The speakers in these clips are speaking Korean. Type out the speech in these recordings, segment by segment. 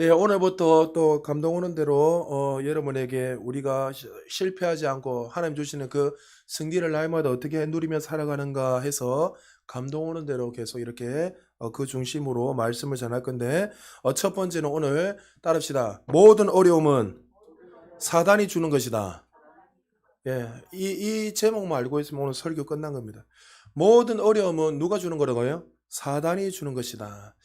예, 오늘부터 또 감동 오는 대로 여러분에게 우리가 실패하지 않고 하나님 주시는 그 승리를 날마다 어떻게 누리며 살아가는가 해서 감동 오는 대로 계속 이렇게 그 중심으로 말씀을 전할 건데, 첫 번째는 오늘 따릅시다. 모든 어려움은 사단이 주는 것이다. 예, 이 제목만 알고 있으면 오늘 설교 끝난 겁니다. 모든 어려움은 누가 주는 거라고요? 사단이 주는 것이다.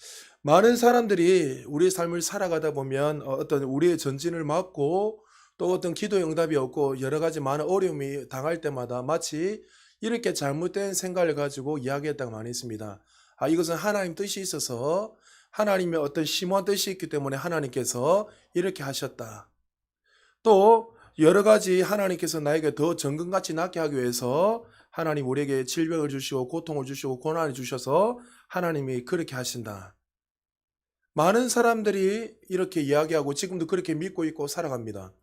많은 사람들이 우리의 삶을 살아가다 보면 어떤 우리의 전진을 막고 또 어떤 기도의 응답이 없고 여러 가지 많은 어려움이 당할 때마다 마치 이렇게 잘못된 생각을 가지고 이야기했다가 많이 있습니다. 아, 이것은 하나님 뜻이 있어서 하나님의 어떤 심오한 뜻이 있기 때문에 하나님께서 이렇게 하셨다. 또 여러 가지 하나님께서 나에게 더 정금같이 낫게 하기 위해서 하나님 우리에게 질병을 주시고 고통을 주시고 고난을 주셔서 하나님이 그렇게 하신다. 많은 사람들이 이렇게 이야기하고 지금도 그렇게 믿고 있고 살아갑니다.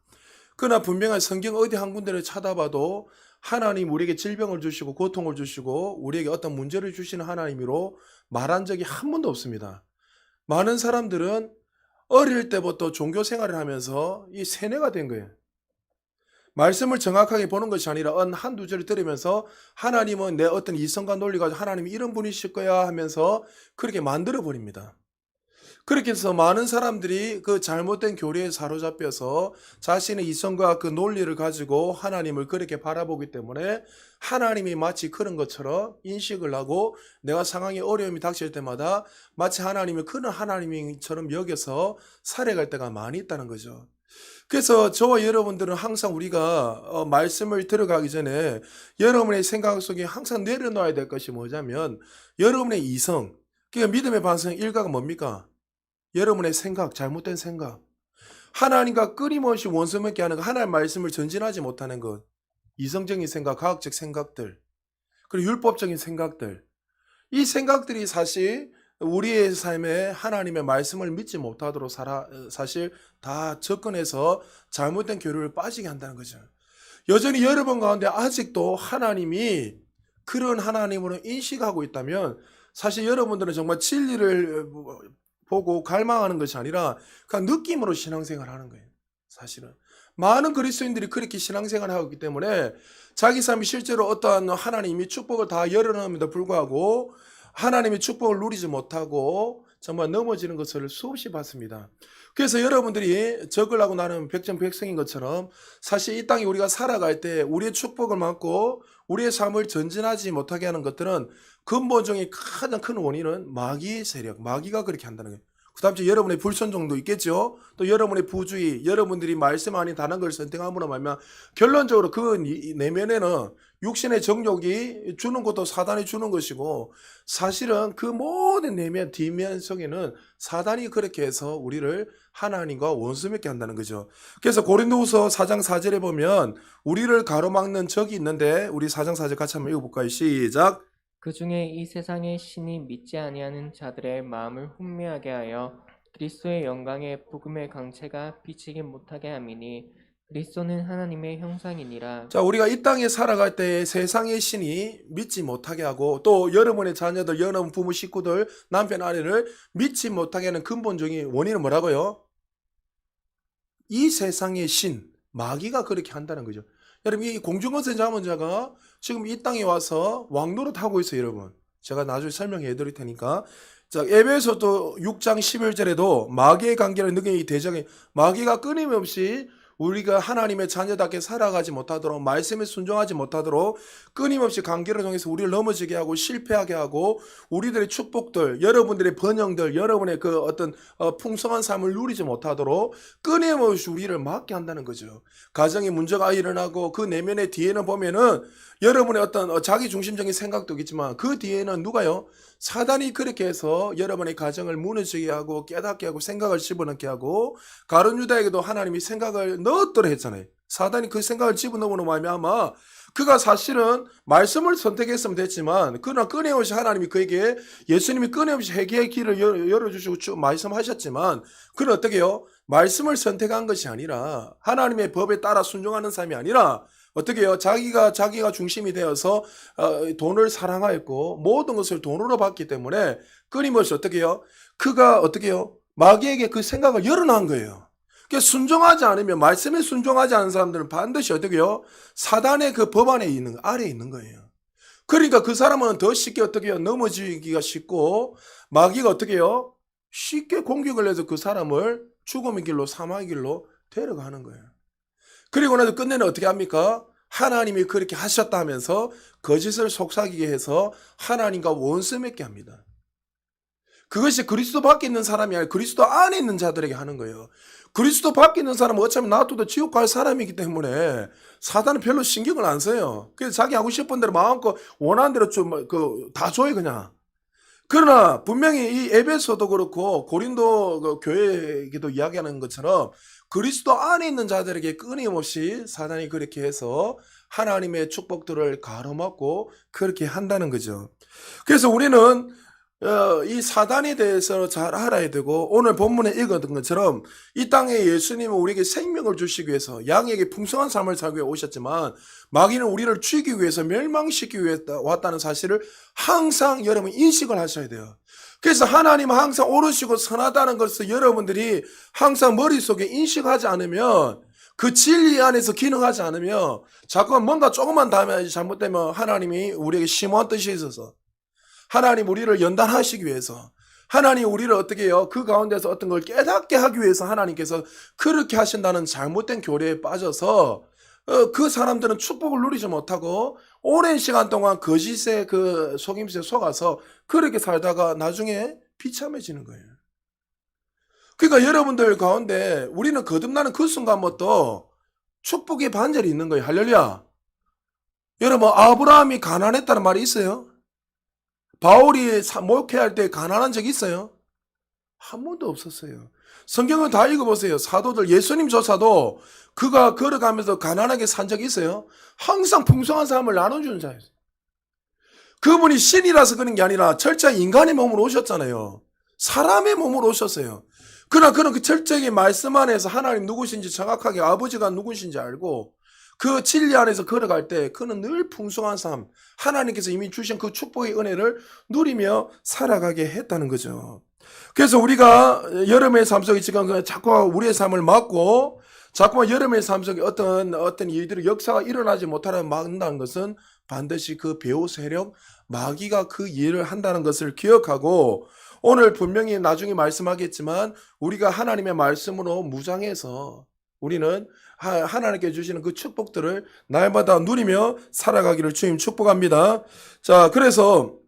그러나 분명한 성경 어디 한 군데를 찾아봐도 하나님 우리에게 질병을 주시고 고통을 주시고 우리에게 어떤 문제를 주시는 하나님으로 말한 적이 한 번도 없습니다. 많은 사람들은 어릴 때부터 종교 생활을 하면서 이 세뇌가 된 거예요. 말씀을 정확하게 보는 것이 아니라 한두 절을 들으면서 하나님은 내 어떤 이성과 논리 가지고 하나님이 이런 분이실 거야 하면서 그렇게 만들어 버립니다. 그렇게 해서 많은 사람들이 그 잘못된 교리에 사로잡혀서 자신의 이성과 그 논리를 가지고 하나님을 그렇게 바라보기 때문에 하나님이 마치 그런 것처럼 인식을 하고 내가 상황에 어려움이 닥칠 때마다 마치 하나님을 그런 하나님처럼 여겨서 살아갈 때가 많이 있다는 거죠. 그래서 저와 여러분들은 항상 우리가 말씀을 들어가기 전에 여러분의 생각 속에 항상 내려놓아야 될 것이 뭐냐면 여러분의 이성, 그러니까 믿음의 반성 일가가 뭡니까? 여러분의 생각, 잘못된 생각. 하나님과 끊임없이 원수 맺게 하는 것, 하나님의 말씀을 전진하지 못하는 것. 이성적인 생각, 과학적 생각들, 그리고 율법적인 생각들. 이 생각들이 사실 우리의 삶에 하나님의 말씀을 믿지 못하도록 사실 다 접근해서 잘못된 교류를 빠지게 한다는 거죠. 여전히 여러분 가운데 아직도 하나님이 그런 하나님으로 인식하고 있다면 사실 여러분들은 정말 진리를 보고 갈망하는 것이 아니라 그냥 느낌으로 신앙생활을 하는 거예요. 사실은. 많은 그리스도인들이 그렇게 신앙생활을 하고 있기 때문에 자기 삶이 실제로 어떠한 하나님이 축복을 다 열어놓음에도 불구하고 하나님의 축복을 누리지 못하고 정말 넘어지는 것을 수없이 봤습니다. 그래서 여러분들이 적으려고 나는 백전백승인 것처럼 사실 이 땅에 우리가 살아갈 때 우리의 축복을 막고 우리의 삶을 전진하지 못하게 하는 것들은 근본적인 가장 큰 원인은 마귀의 세력, 마귀가 그렇게 한다는 거예요. 그 다음 주 여러분의 불순종도 있겠죠. 또 여러분의 부주의, 여러분들이 말씀 아닌 다른 걸 선택함으로 말면 결론적으로 그 내면에는 육신의 정욕이 주는 것도 사단이 주는 것이고 사실은 그 모든 내면 뒷면 속에는 사단이 그렇게 해서 우리를 하나님과 원수 맺게 한다는 거죠. 그래서 고린도후서 4장 4절에 보면 우리를 가로막는 적이 있는데 우리 4장 4절 같이 한번 읽어볼까요? 시작. 그 중에 이 세상의 신이 믿지 아니하는 자들의 마음을 혼미하게 하여 그리스도의 영광의 복음의 강체가 비치지 못하게 함이니 그리스도는 하나님의 형상이니라. 자, 우리가 이 땅에 살아갈 때 세상의 신이 믿지 못하게 하고 또 여러분의 자녀들, 여러분 부모 식구들, 남편 아내를 믿지 못하게 하는 근본적인 원인은 뭐라고요? 이 세상의 신, 마귀가 그렇게 한다는 거죠. 여러분, 이 공중권세 자문자가 지금 이 땅에 와서 왕노릇 하고 있어요, 여러분. 제가 나중에 설명해 드릴 테니까. 자, 에베소서 6장 11절에도 마귀의 관계를 능히 대적해 마귀가 끊임없이 우리가 하나님의 자녀답게 살아가지 못하도록 말씀에 순종하지 못하도록 끊임없이 관계를 통해서 우리를 넘어지게 하고 실패하게 하고 우리들의 축복들, 여러분들의 번영들, 여러분의 그 어떤 풍성한 삶을 누리지 못하도록 끊임없이 우리를 막게 한다는 거죠. 가정에 문제가 일어나고 그 내면의 뒤에는 보면은 여러분의 어떤 자기 중심적인 생각도 있지만 그 뒤에는 누가요? 사단이 그렇게 해서 여러분의 가정을 무너지게 하고 깨닫게 하고 생각을 집어넣게 하고 가룟 유다에게도 하나님이 생각을 넣었더라 했잖아요. 사단이 그 생각을 집어넣으로 말미암아 그가 사실은 말씀을 선택했으면 됐지만 그러나 끊임없이 하나님이 그에게 예수님이 끊임없이 회개의 길을 열어주시고 쭉 말씀하셨지만 그는 어떻게 해요? 말씀을 선택한 것이 아니라 하나님의 법에 따라 순종하는 삶이 아니라 어떻게 해요? 자기가 중심이 되어서 돈을 사랑하였고 모든 것을 돈으로 받기 때문에 끊임없이 어떻게 해요? 그가 어떻게 해요? 마귀에게 그 생각을 열어놓은 거예요. 그러니까 순종하지 않으면, 말씀에 순종하지 않은 사람들은 반드시 어떻게요? 사단의 그 법안에 있는, 아래에 있는 거예요. 그러니까 그 사람은 더 쉽게 어떻게 해요? 넘어지기가 쉽고, 마귀가 어떻게 해요? 쉽게 공격을 해서 그 사람을 죽음의 길로, 사망의 길로 데려가는 거예요. 그리고 나서 끝내는 어떻게 합니까? 하나님이 그렇게 하셨다 하면서 거짓을 속삭이게 해서 하나님과 원수 맺게 합니다. 그것이 그리스도 밖에 있는 사람이 아니라 그리스도 안에 있는 자들에게 하는 거예요. 그리스도 밖에 있는 사람은 어차피 놔둬도 지옥 갈 사람이기 때문에 사단은 별로 신경을 안 써요. 그래서 자기 하고 싶은 대로 마음껏 원하는 대로 좀 다 줘요 그냥. 그러나 분명히 이 에베소도 그렇고 고린도 그 교회에게도 이야기하는 것처럼 그리스도 안에 있는 자들에게 끊임없이 사단이 그렇게 해서 하나님의 축복들을 가로막고 그렇게 한다는 거죠. 그래서 우리는 이 사단에 대해서 잘 알아야 되고, 오늘 본문에 읽었던 것처럼 이 땅에 예수님은 우리에게 생명을 주시기 위해서 양에게 풍성한 삶을 살기 위해 오셨지만 마귀는 우리를 죽이기 위해서 멸망시키기 위해 왔다는 사실을 항상 여러분 인식을 하셔야 돼요. 그래서 하나님은 항상 옳으시고 선하다는 것을 여러분들이 항상 머릿속에 인식하지 않으면, 그 진리 안에서 기능하지 않으면 자꾸만 뭔가 조금만 잘못되면 하나님이 우리에게 심오한 뜻이 있어서, 하나님 우리를 연단하시기 위해서, 하나님 우리를 어떻게 해요? 그 가운데서 어떤 걸 깨닫게 하기 위해서 하나님께서 그렇게 하신다는 잘못된 교리에 빠져서 그 사람들은 축복을 누리지 못하고 오랜 시간 동안 거짓의 그 속임수에 속아서 그렇게 살다가 나중에 비참해지는 거예요. 그러니까 여러분들 가운데 우리는 거듭나는 그 순간부터 축복의 반절이 있는 거예요. 할렐루야. 여러분, 아브라함이 가난했다는 말이 있어요? 바울이 목회할 때 가난한 적 있어요? 한 번도 없었어요. 성경을 다 읽어보세요. 사도들, 예수님조차도 그가 걸어가면서 가난하게 산 적이 있어요? 항상 풍성한 삶을 나눠주는 자였어요. 그분이 신이라서 그런 게 아니라 철저히 인간의 몸으로 오셨잖아요. 사람의 몸으로 오셨어요. 그러나 그는 그 철저하게 말씀 안에서 하나님 누구신지 정확하게, 아버지가 누구신지 알고 그 진리 안에서 걸어갈 때 그는 늘 풍성한 삶, 하나님께서 이미 주신 그 축복의 은혜를 누리며 살아가게 했다는 거죠. 그래서 우리가 여러분의 삶 속에 지금 자꾸 우리의 삶을 막고 자꾸만 여러분의 삶 속에 어떤 일들이 역사가 일어나지 못하게 막는다는 것은 반드시 그 배후 세력, 마귀가 그 일을 한다는 것을 기억하고, 오늘 분명히 나중에 말씀하겠지만 우리가 하나님의 말씀으로 무장해서 우리는 하나님께 주시는 그 축복들을 날마다 누리며 살아가기를 주님 축복합니다. 자, 그래서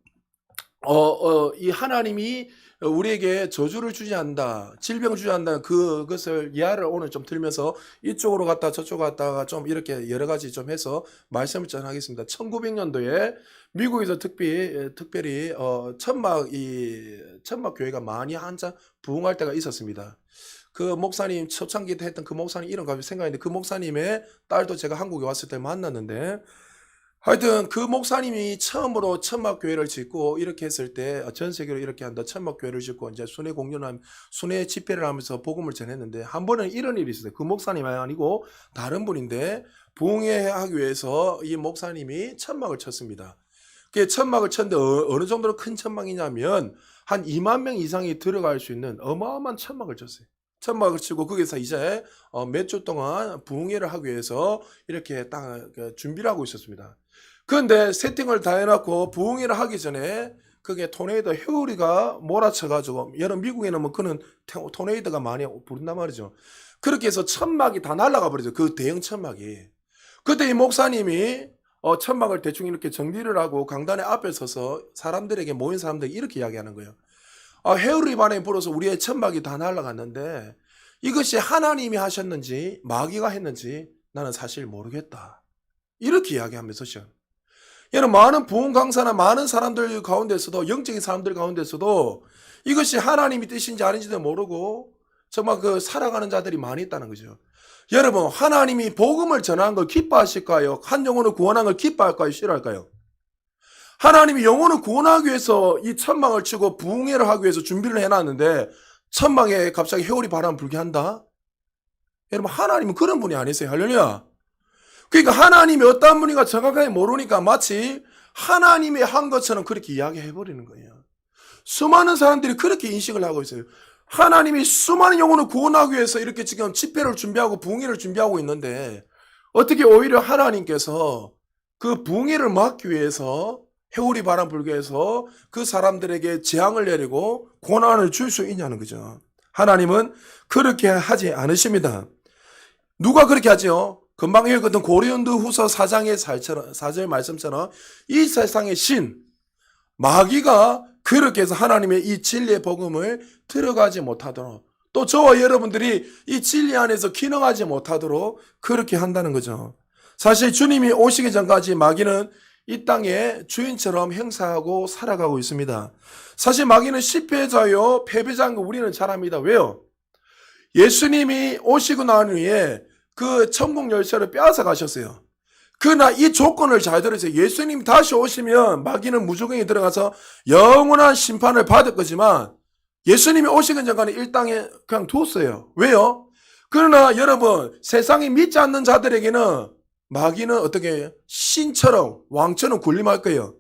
이 하나님이 우리에게 저주를 주지 않는다, 질병을 주지 않는다, 그것을 이해를 오늘 좀 들면서 이쪽으로 갔다 저쪽으로 갔다가 좀 이렇게 여러 가지 좀 해서 말씀을 전하겠습니다. 1900년도에 미국에서 특별히 천막 교회가 많이 한참 부흥할 때가 있었습니다. 그 목사님, 초창기 때 했던 그 목사님 이름 갑자기 생각했는데, 그 목사님의 딸도 제가 한국에 왔을 때 만났는데, 하여튼 그 목사님이 처음으로 천막교회를 짓고 이렇게 했을 때, 전 세계로 이렇게 한다, 천막교회를 짓고 이제 순회 공연하면 순회 집회를 하면서 복음을 전했는데, 한 번은 이런 일이 있었어요. 그 목사님이 아니고 다른 분인데 부흥하기 위해서 이 목사님이 천막을 쳤습니다. 그 천막을 쳤는데 어느 정도로 큰 천막이냐면 한 2만 명 이상이 들어갈 수 있는 어마어마한 천막을 쳤어요. 천막을 치고 거기서 이제 몇 주 동안 부흥회를 하기 위해서 이렇게 딱 준비를 하고 있었습니다. 그런데 세팅을 다 해놓고 부흥회를 하기 전에 그게 토네이도 해오리가 몰아쳐가지고, 여름 미국에는 뭐 그는 토네이도가 많이 부른단 말이죠. 그렇게 해서 천막이 다 날아가 버리죠. 그 대형 천막이. 그때 이 목사님이 천막을 대충 이렇게 정리를 하고 강단에 앞에 서서 사람들에게, 모인 사람들에게 이렇게 이야기하는 거예요. 해오리 바람이 불어서 우리의 천막이 다 날아갔는데 이것이 하나님이 하셨는지 마귀가 했는지 나는 사실 모르겠다. 이렇게 이야기하면서죠. 여러분, 많은 부흥 강사나 많은 사람들 가운데서도, 영적인 사람들 가운데서도 이것이 하나님이 뜻인지 아닌지도 모르고 정말 살아가는 자들이 많이 있다는 거죠. 여러분, 하나님이 복음을 전한 걸 기뻐하실까요? 한 영혼을 구원한 걸 기뻐할까요? 싫어할까요? 하나님이 영혼을 구원하기 위해서 이 천막을 치고 부흥회를 하기 위해서 준비를 해놨는데 천막에 갑자기 해오리 바람 불게 한다? 여러분, 하나님은 그런 분이 아니세요. 할렐루야. 그러니까 하나님이 어떤 분인가 정확하게 모르니까 마치 하나님이 한 것처럼 그렇게 이야기해버리는 거예요. 수많은 사람들이 그렇게 인식을 하고 있어요. 하나님이 수많은 영혼을 구원하기 위해서 이렇게 지금 집회를 준비하고 부흥회를 준비하고 있는데 어떻게 오히려 하나님께서 그 부흥회를 막기 위해서 회오리 바람 불게 해서 그 사람들에게 재앙을 내리고 고난을 줄 수 있냐는 거죠. 하나님은 그렇게 하지 않으십니다. 누가 그렇게 하죠? 금방 읽었던 고린도 후서 4장의 4절 말씀처럼 이 세상의 신, 마귀가 그렇게 해서 하나님의 이 진리의 복음을 들어가지 못하도록 또 저와 여러분들이 이 진리 안에서 기능하지 못하도록 그렇게 한다는 거죠. 사실 주님이 오시기 전까지 마귀는 이 땅에 주인처럼 행사하고 살아가고 있습니다. 사실 마귀는 실패자요 패배자인 거 우리는 잘 압니다. 왜요? 예수님이 오시고 난 후에 그 천국 열쇠를 빼앗아 가셨어요. 그러나 이 조건을 잘 들으세요. 예수님 다시 오시면 마귀는 무조건에 들어가서 영원한 심판을 받을 거지만 예수님이 오시기 전까지 이 땅에 그냥 뒀어요. 왜요? 그러나 여러분 세상이 믿지 않는 자들에게는 마귀는 어떻게 해요? 신처럼 왕처럼 군림할 거예요.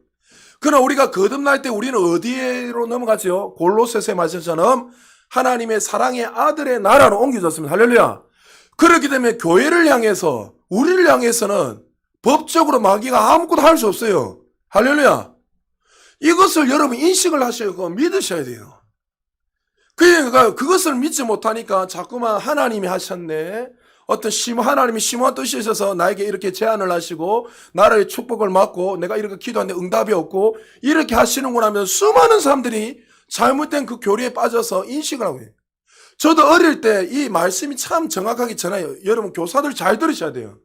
그러나 우리가 거듭날 때 우리는 어디로 넘어가죠? 골로새서의 말씀처럼 하나님의 사랑의 아들의 나라로 옮겨졌습니다. 할렐루야. 그렇게 되면 교회를 향해서 우리를 향해서는 법적으로 마귀가 아무것도 할 수 없어요. 할렐루야. 이것을 여러분 인식을 하시고 믿으셔야 돼요. 그러니까 그것을 믿지 못하니까 자꾸만 하나님이 하셨네. 어떤 하나님이 심오한 뜻이 있어서 나에게 이렇게 제안을 하시고 나라의 축복을 받고 내가 이렇게 기도하는데 응답이 없고 이렇게 하시는구나 하면 수많은 사람들이 잘못된 그 교리에 빠져서 인식을 하고 해요. 저도 어릴 때 이 말씀이 참 정확하게 전해요. 여러분 교사들 잘 들으셔야 돼요.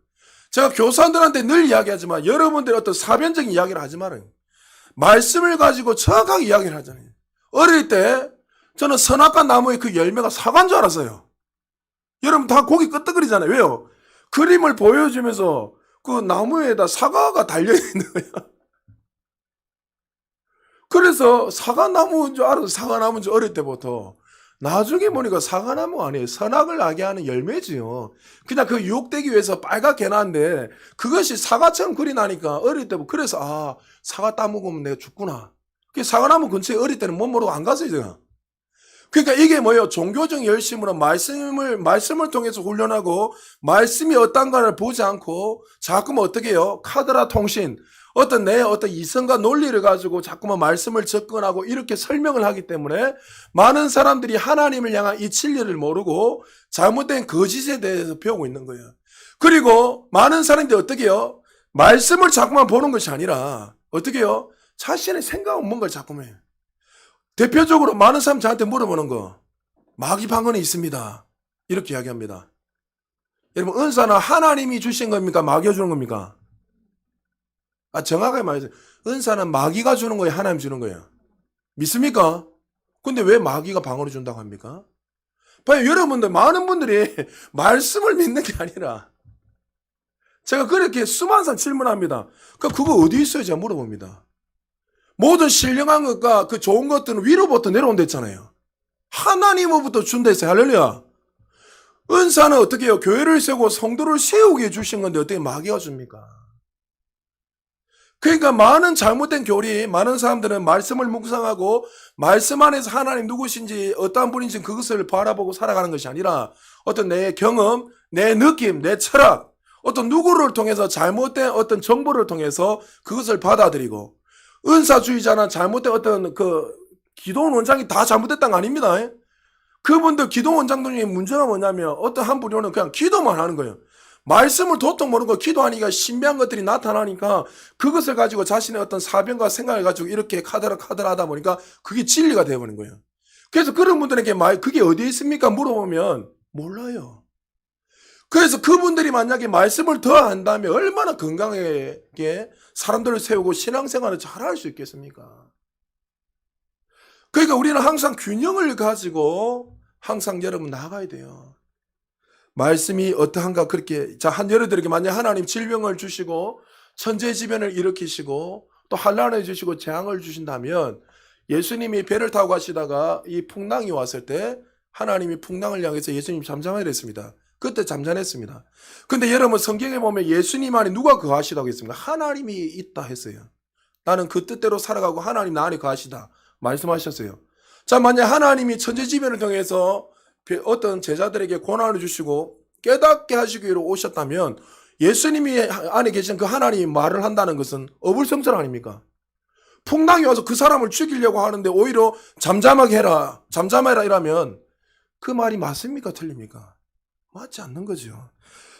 제가 교사들한테 늘 이야기하지만 여러분들이 어떤 사변적인 이야기를 하지 말아요. 말씀을 가지고 정확하게 이야기를 하잖아요. 어릴 때 저는 선악과 나무의 그 열매가 사과인 줄 알았어요. 여러분 다 고기 끄떡거리잖아요. 왜요? 그림을 보여주면서 그 나무에다 사과가 달려있는 거야. 그래서 사과나무인 줄 알아서 사과나무인 줄 어릴 때부터 나중에 보니까 사과나무가 아니에요. 선악을 나게 하는 열매지요. 그냥 그 유혹되기 위해서 빨갛게 해놨는데 그것이 사과처럼 그리 나니까 어릴 때부터 그래서 사과 따먹으면 내가 죽구나. 그 사과나무 근처에 어릴 때는 못 모르고 안 갔어요 제가. 그러니까 이게 뭐예요? 종교적 열심으로 말씀을 통해서 훈련하고 말씀이 어떤가를 보지 않고 자꾸만 어떻게 해요? 카드라 통신 어떤 내 어떤 이성과 논리를 가지고 자꾸만 말씀을 접근하고 이렇게 설명을 하기 때문에 많은 사람들이 하나님을 향한 이 진리를 모르고 잘못된 거짓에 대해서 배우고 있는 거예요. 그리고 많은 사람들이 어떻게 해요? 말씀을 자꾸만 보는 것이 아니라 어떻게 해요? 자신의 생각은 뭔가를 자꾸만 해요. 대표적으로 많은 사람 저한테 물어보는 거 마귀 방언이 있습니다. 이렇게 이야기합니다. 여러분 은사는 하나님이 주신 겁니까? 마귀가 주는 겁니까? 정확하게 말해서 은사는 마귀가 주는 거예요? 하나님 주는 거예요? 믿습니까? 근데 왜 마귀가 방언을 준다고 합니까? 봐요. 여러분들 많은 분들이 말씀을 믿는 게 아니라 제가 그렇게 수많은 사람 질문합니다. 그거 어디 있어요? 제가 물어봅니다. 모든 신령한 것과 그 좋은 것들은 위로부터 내려온다 했잖아요. 하나님으로부터 준다 했어요. 할렐루야. 은사는 어떻게 해요? 교회를 세우고 성도를 세우게 해주신 건데 어떻게 마귀가 줍니까? 그러니까 많은 잘못된 교리, 많은 사람들은 말씀을 묵상하고 말씀 안에서 하나님 누구신지 어떠한 분인지 그것을 바라보고 살아가는 것이 아니라 어떤 내 경험, 내 느낌, 내 철학, 어떤 누구를 통해서 잘못된 어떤 정보를 통해서 그것을 받아들이고 은사주의자나 잘못된 어떤 그 기도원 원장이 다 잘못됐다는 거 아닙니다. 그분들 기도원 원장들 중에 문제가 뭐냐면 어떤 한 분은 그냥 기도만 하는 거예요. 말씀을 도통 모르고 기도하니까 신비한 것들이 나타나니까 그것을 가지고 자신의 어떤 사변과 생각을 가지고 이렇게 카드라 하다 보니까 그게 진리가 되어버린 거예요. 그래서 그런 분들에게 그게 어디에 있습니까? 물어보면 몰라요. 그래서 그분들이 만약에 말씀을 더 안다면 얼마나 건강하게 사람들을 세우고 신앙생활을 잘할 수 있겠습니까? 그러니까 우리는 항상 균형을 가지고 항상 여러분 나아가야 돼요. 말씀이 어떠한가 그렇게 한 여러분들에게 만약 하나님 질병을 주시고 천재지변을 일으키시고 또 환난을 주시고 재앙을 주신다면 예수님이 배를 타고 가시다가 이 풍랑이 왔을 때 하나님이 풍랑을 향해서 예수님 잠잠하라 했습니다. 그때 잠잠했습니다. 근데 여러분 성경에 보면 예수님 안에 누가 거하시다고 했습니까? 하나님이 있다 했어요. 나는 그 뜻대로 살아가고 하나님 나 안에 거하시다 말씀하셨어요. 자, 만약 하나님이 천재지변을 통해서 어떤 제자들에게 고난을 주시고 깨닫게 하시기 위해 오셨다면 예수님이 안에 계신 그 하나님이 말을 한다는 것은 어불성설 아닙니까? 풍랑이 와서 그 사람을 죽이려고 하는데 오히려 잠잠하게 해라, 잠잠해라 이라면 그 말이 맞습니까? 틀립니까? 맞지 않는 거죠.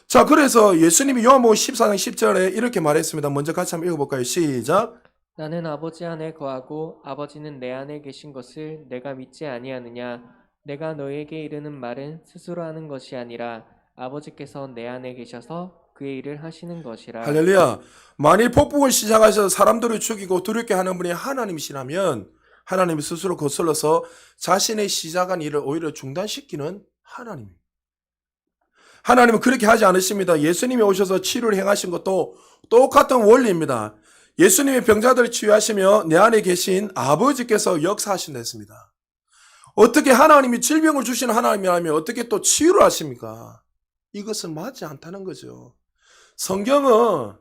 자, 그래서 예수님이 요한복음 14장 10절에 이렇게 말했습니다. 먼저 같이 한번 읽어볼까요? 시작. 나는 아버지 안에 거하고 아버지는 내 안에 계신 것을 내가 믿지 아니하느냐? 내가 너에게 이르는 말은 스스로 하는 것이 아니라 아버지께서 내 안에 계셔서 그의 일을 하시는 것이라. 할렐루야. 만일 폭풍을 시작하셔서 사람들을 죽이고 두렵게 하는 분이 하나님이시라면 하나님이 스스로 거슬러서 자신의 시작한 일을 오히려 중단시키는 하나님입니다. 하나님은 그렇게 하지 않으십니다. 예수님이 오셔서 치료를 행하신 것도 똑같은 원리입니다. 예수님이 병자들을 치유하시며 내 안에 계신 아버지께서 역사하신다 했습니다. 어떻게 하나님이 질병을 주시는 하나님이라면 어떻게 또 치유를 하십니까? 이것은 맞지 않다는 거죠. 성경은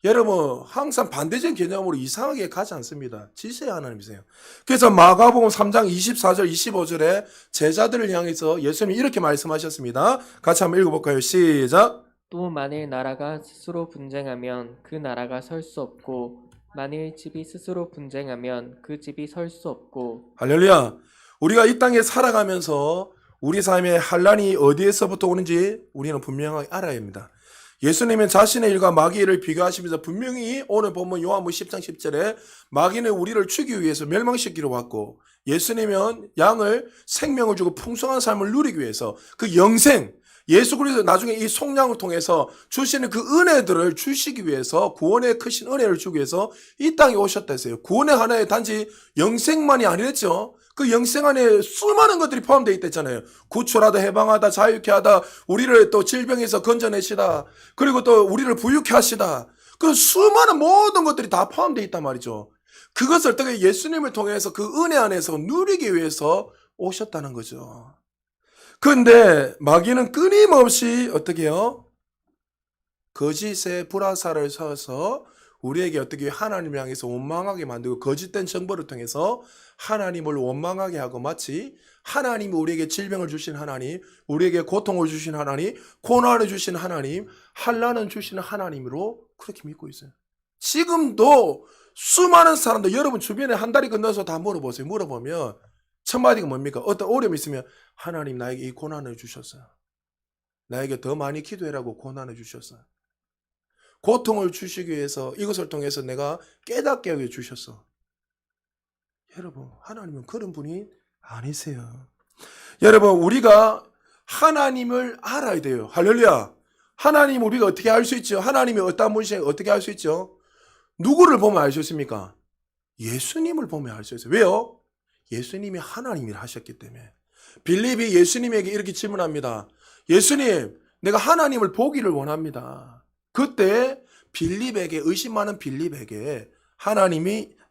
여러분 항상 반대적인 개념으로 이상하게 가지 않습니다. 지시의 하나님이세요. 그래서 마가복음 3장 24절 25절에 제자들을 향해서 예수님이 이렇게 말씀하셨습니다. 같이 한번 읽어볼까요? 시작. 또 만일 나라가 스스로 분쟁하면 그 나라가 설 수 없고 만일 집이 스스로 분쟁하면 그 집이 설 수 없고. 할렐루야. 우리가 이 땅에 살아가면서 우리 삶에 환난이 어디에서부터 오는지 우리는 분명하게 알아야 합니다. 예수님은 자신의 일과 마귀의 일을 비교하시면서 분명히 오늘 보면 요한복음 10장 10절에 마귀는 우리를 죽이기 위해서 멸망시키러 왔고 예수님은 양을 생명을 주고 풍성한 삶을 누리기 위해서 그 영생 예수 그리스도 나중에 이 속량을 통해서 주시는 그 은혜들을 주시기 위해서 구원의 크신 은혜를 주기 위해서 이 땅에 오셨다 했어요. 구원의 하나에 단지 영생만이 아니랬죠. 그 영생 안에 수많은 것들이 포함되어 있댔잖아요. 구출하다, 해방하다, 자유케 하다, 우리를 또 질병에서 건져내시다, 그리고 또 우리를 부유케 하시다. 그 수많은 모든 것들이 다 포함되어 있단 말이죠. 그것을 어떻게 예수님을 통해서 그 은혜 안에서 누리기 위해서 오셨다는 거죠. 그런데 마귀는 끊임없이 어떻게 해요? 거짓의 불화살을 쏘아서 우리에게 어떻게 하나님을 향해서 원망하게 만들고 거짓된 정보를 통해서 하나님을 원망하게 하고 마치 하나님이 우리에게 질병을 주신 하나님, 우리에게 고통을 주신 하나님, 고난을 주신 하나님, 환난을 주시는 하나님으로 그렇게 믿고 있어요. 지금도 수많은 사람들 여러분 주변에 한 달이 건너서 다 물어보세요. 물어보면 첫 마디가 뭡니까? 어떤 어려움이 있으면 하나님 나에게 이 고난을 주셨어요. 나에게 더 많이 기도해라고 고난을 주셨어요. 고통을 주시기 위해서 이것을 통해서 내가 깨닫게 하게 주셨어. 여러분 하나님은 그런 분이 아니세요. 여러분 우리가 하나님을 알아야 돼요. 할렐루야. 하나님 우리가 어떻게 알 수 있죠? 하나님이 어떤 분이신지 어떻게 알 수 있죠? 누구를 보면 알 수 있습니까? 예수님을 보면 알 수 있어요. 왜요? 예수님이 하나님이라 하셨기 때문에. 빌립이 예수님에게 이렇게 질문합니다. 예수님, 내가 하나님을 보기를 원합니다. 그때 빌립에게 의심 많은 빌립에게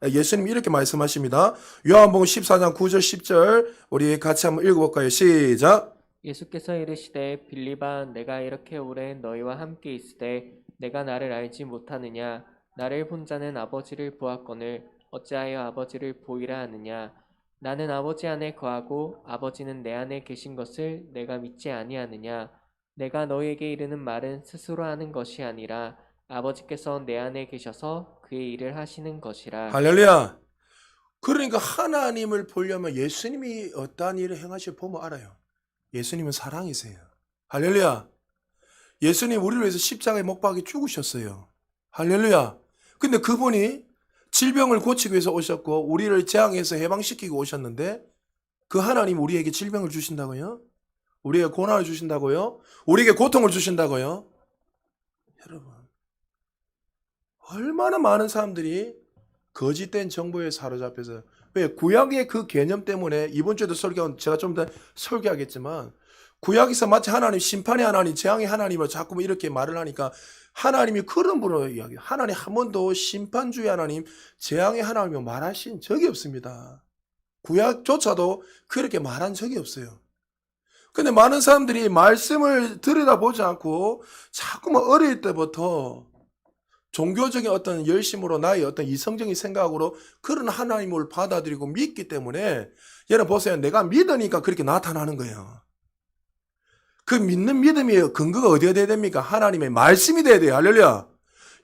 예수님이 이렇게 말씀하십니다. 요한복음 14장 9절 10절 우리 같이 한번 읽어볼까요? 시작. 예수께서 이르시되 빌립아 내가 이렇게 오래 너희와 함께 있으되 내가 나를 알지 못하느냐? 나를 본 자는 아버지를 보았거늘 어찌하여 아버지를 보이라 하느냐? 나는 아버지 안에 거하고 아버지는 내 안에 계신 것을 내가 믿지 아니하느냐? 내가 너희에게 이르는 말은 스스로 하는 것이 아니라 아버지께서 내 안에 계셔서 그의 일을 하시는 것이라. 할렐루야. 그러니까 하나님을 보려면 예수님이 어떠한 일을 행하실 보면 알아요. 예수님은 사랑이세요. 할렐루야. 예수님 우리를 위해서 십자가에 못 박혀 죽으셨어요. 할렐루야. 근데 그분이 질병을 고치기 위해서 오셨고 우리를 재앙에서 해방시키고 오셨는데 그 하나님 우리에게 질병을 주신다고요? 우리에게 고난을 주신다고요? 우리에게 고통을 주신다고요? 여러분 얼마나 많은 사람들이 거짓된 정보에 사로잡혀서 왜 구약의 그 개념 때문에 이번 주에도 제가 좀 더 설교하겠지만 구약에서 마치 하나님 심판의 하나님 재앙의 하나님을 자꾸 이렇게 말을 하니까 하나님이 그런 분으로 이야기해요. 하나님 한 번도 심판주의 하나님 재앙의 하나님을 말하신 적이 없습니다. 구약조차도 그렇게 말한 적이 없어요. 근데 많은 사람들이 말씀을 들여다보지 않고 자꾸만 어릴 때부터 종교적인 어떤 열심으로 나의 어떤 이성적인 생각으로 그런 하나님을 받아들이고 믿기 때문에 여러분 보세요. 내가 믿으니까 그렇게 나타나는 거예요. 그 믿는 믿음이 근거가 어디가 돼야 됩니까? 하나님의 말씀이 돼야 돼요. 할렐루야.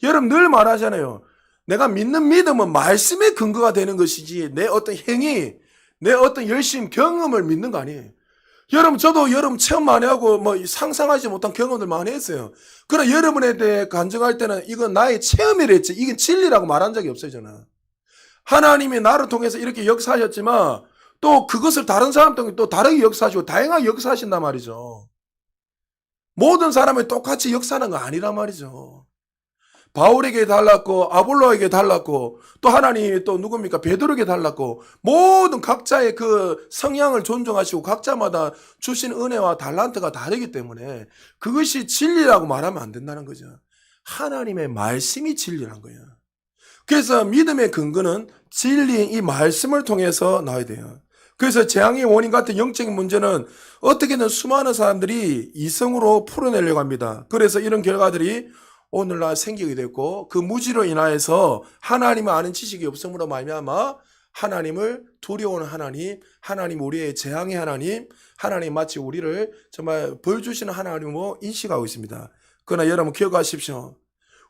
여러분 늘 말하잖아요. 내가 믿는 믿음은 말씀의 근거가 되는 것이지 내 어떤 행위, 내 어떤 열심, 경험을 믿는 거 아니에요. 여러분 저도 여러분 체험 많이 하고 뭐 상상하지 못한 경험들 많이 했어요. 그러나 여러분에 대해 간증할 때는 이건 나의 체험이랬지 이건 진리라고 말한 적이 없어요. 저는. 하나님이 나를 통해서 이렇게 역사하셨지만 또 그것을 다른 사람 통해 또 다르게 역사하시고 다양하게 역사하신단 말이죠. 모든 사람이 똑같이 역사하는 거 아니란 말이죠. 바울에게 달랐고 아볼로에게 달랐고 또 하나님이 또 누굽니까? 베드로에게 달랐고 모든 각자의 그 성향을 존중하시고 각자마다 주신 은혜와 달란트가 다르기 때문에 그것이 진리라고 말하면 안 된다는 거죠. 하나님의 말씀이 진리란 거예요. 그래서 믿음의 근거는 진리인 이 말씀을 통해서 나와야 돼요. 그래서 재앙의 원인 같은 영적인 문제는 어떻게든 수많은 사람들이 이성으로 풀어내려고 합니다. 그래서 이런 결과들이 오늘날 생기게 됐고 그 무지로 인하여서 하나님을 아는 지식이 없음으로 말미암아 하나님을 두려워하는 하나님, 하나님 우리의 재앙의 하나님, 하나님 마치 우리를 정말 벌 주시는 하나님으로 인식하고 있습니다. 그러나 여러분 기억하십시오.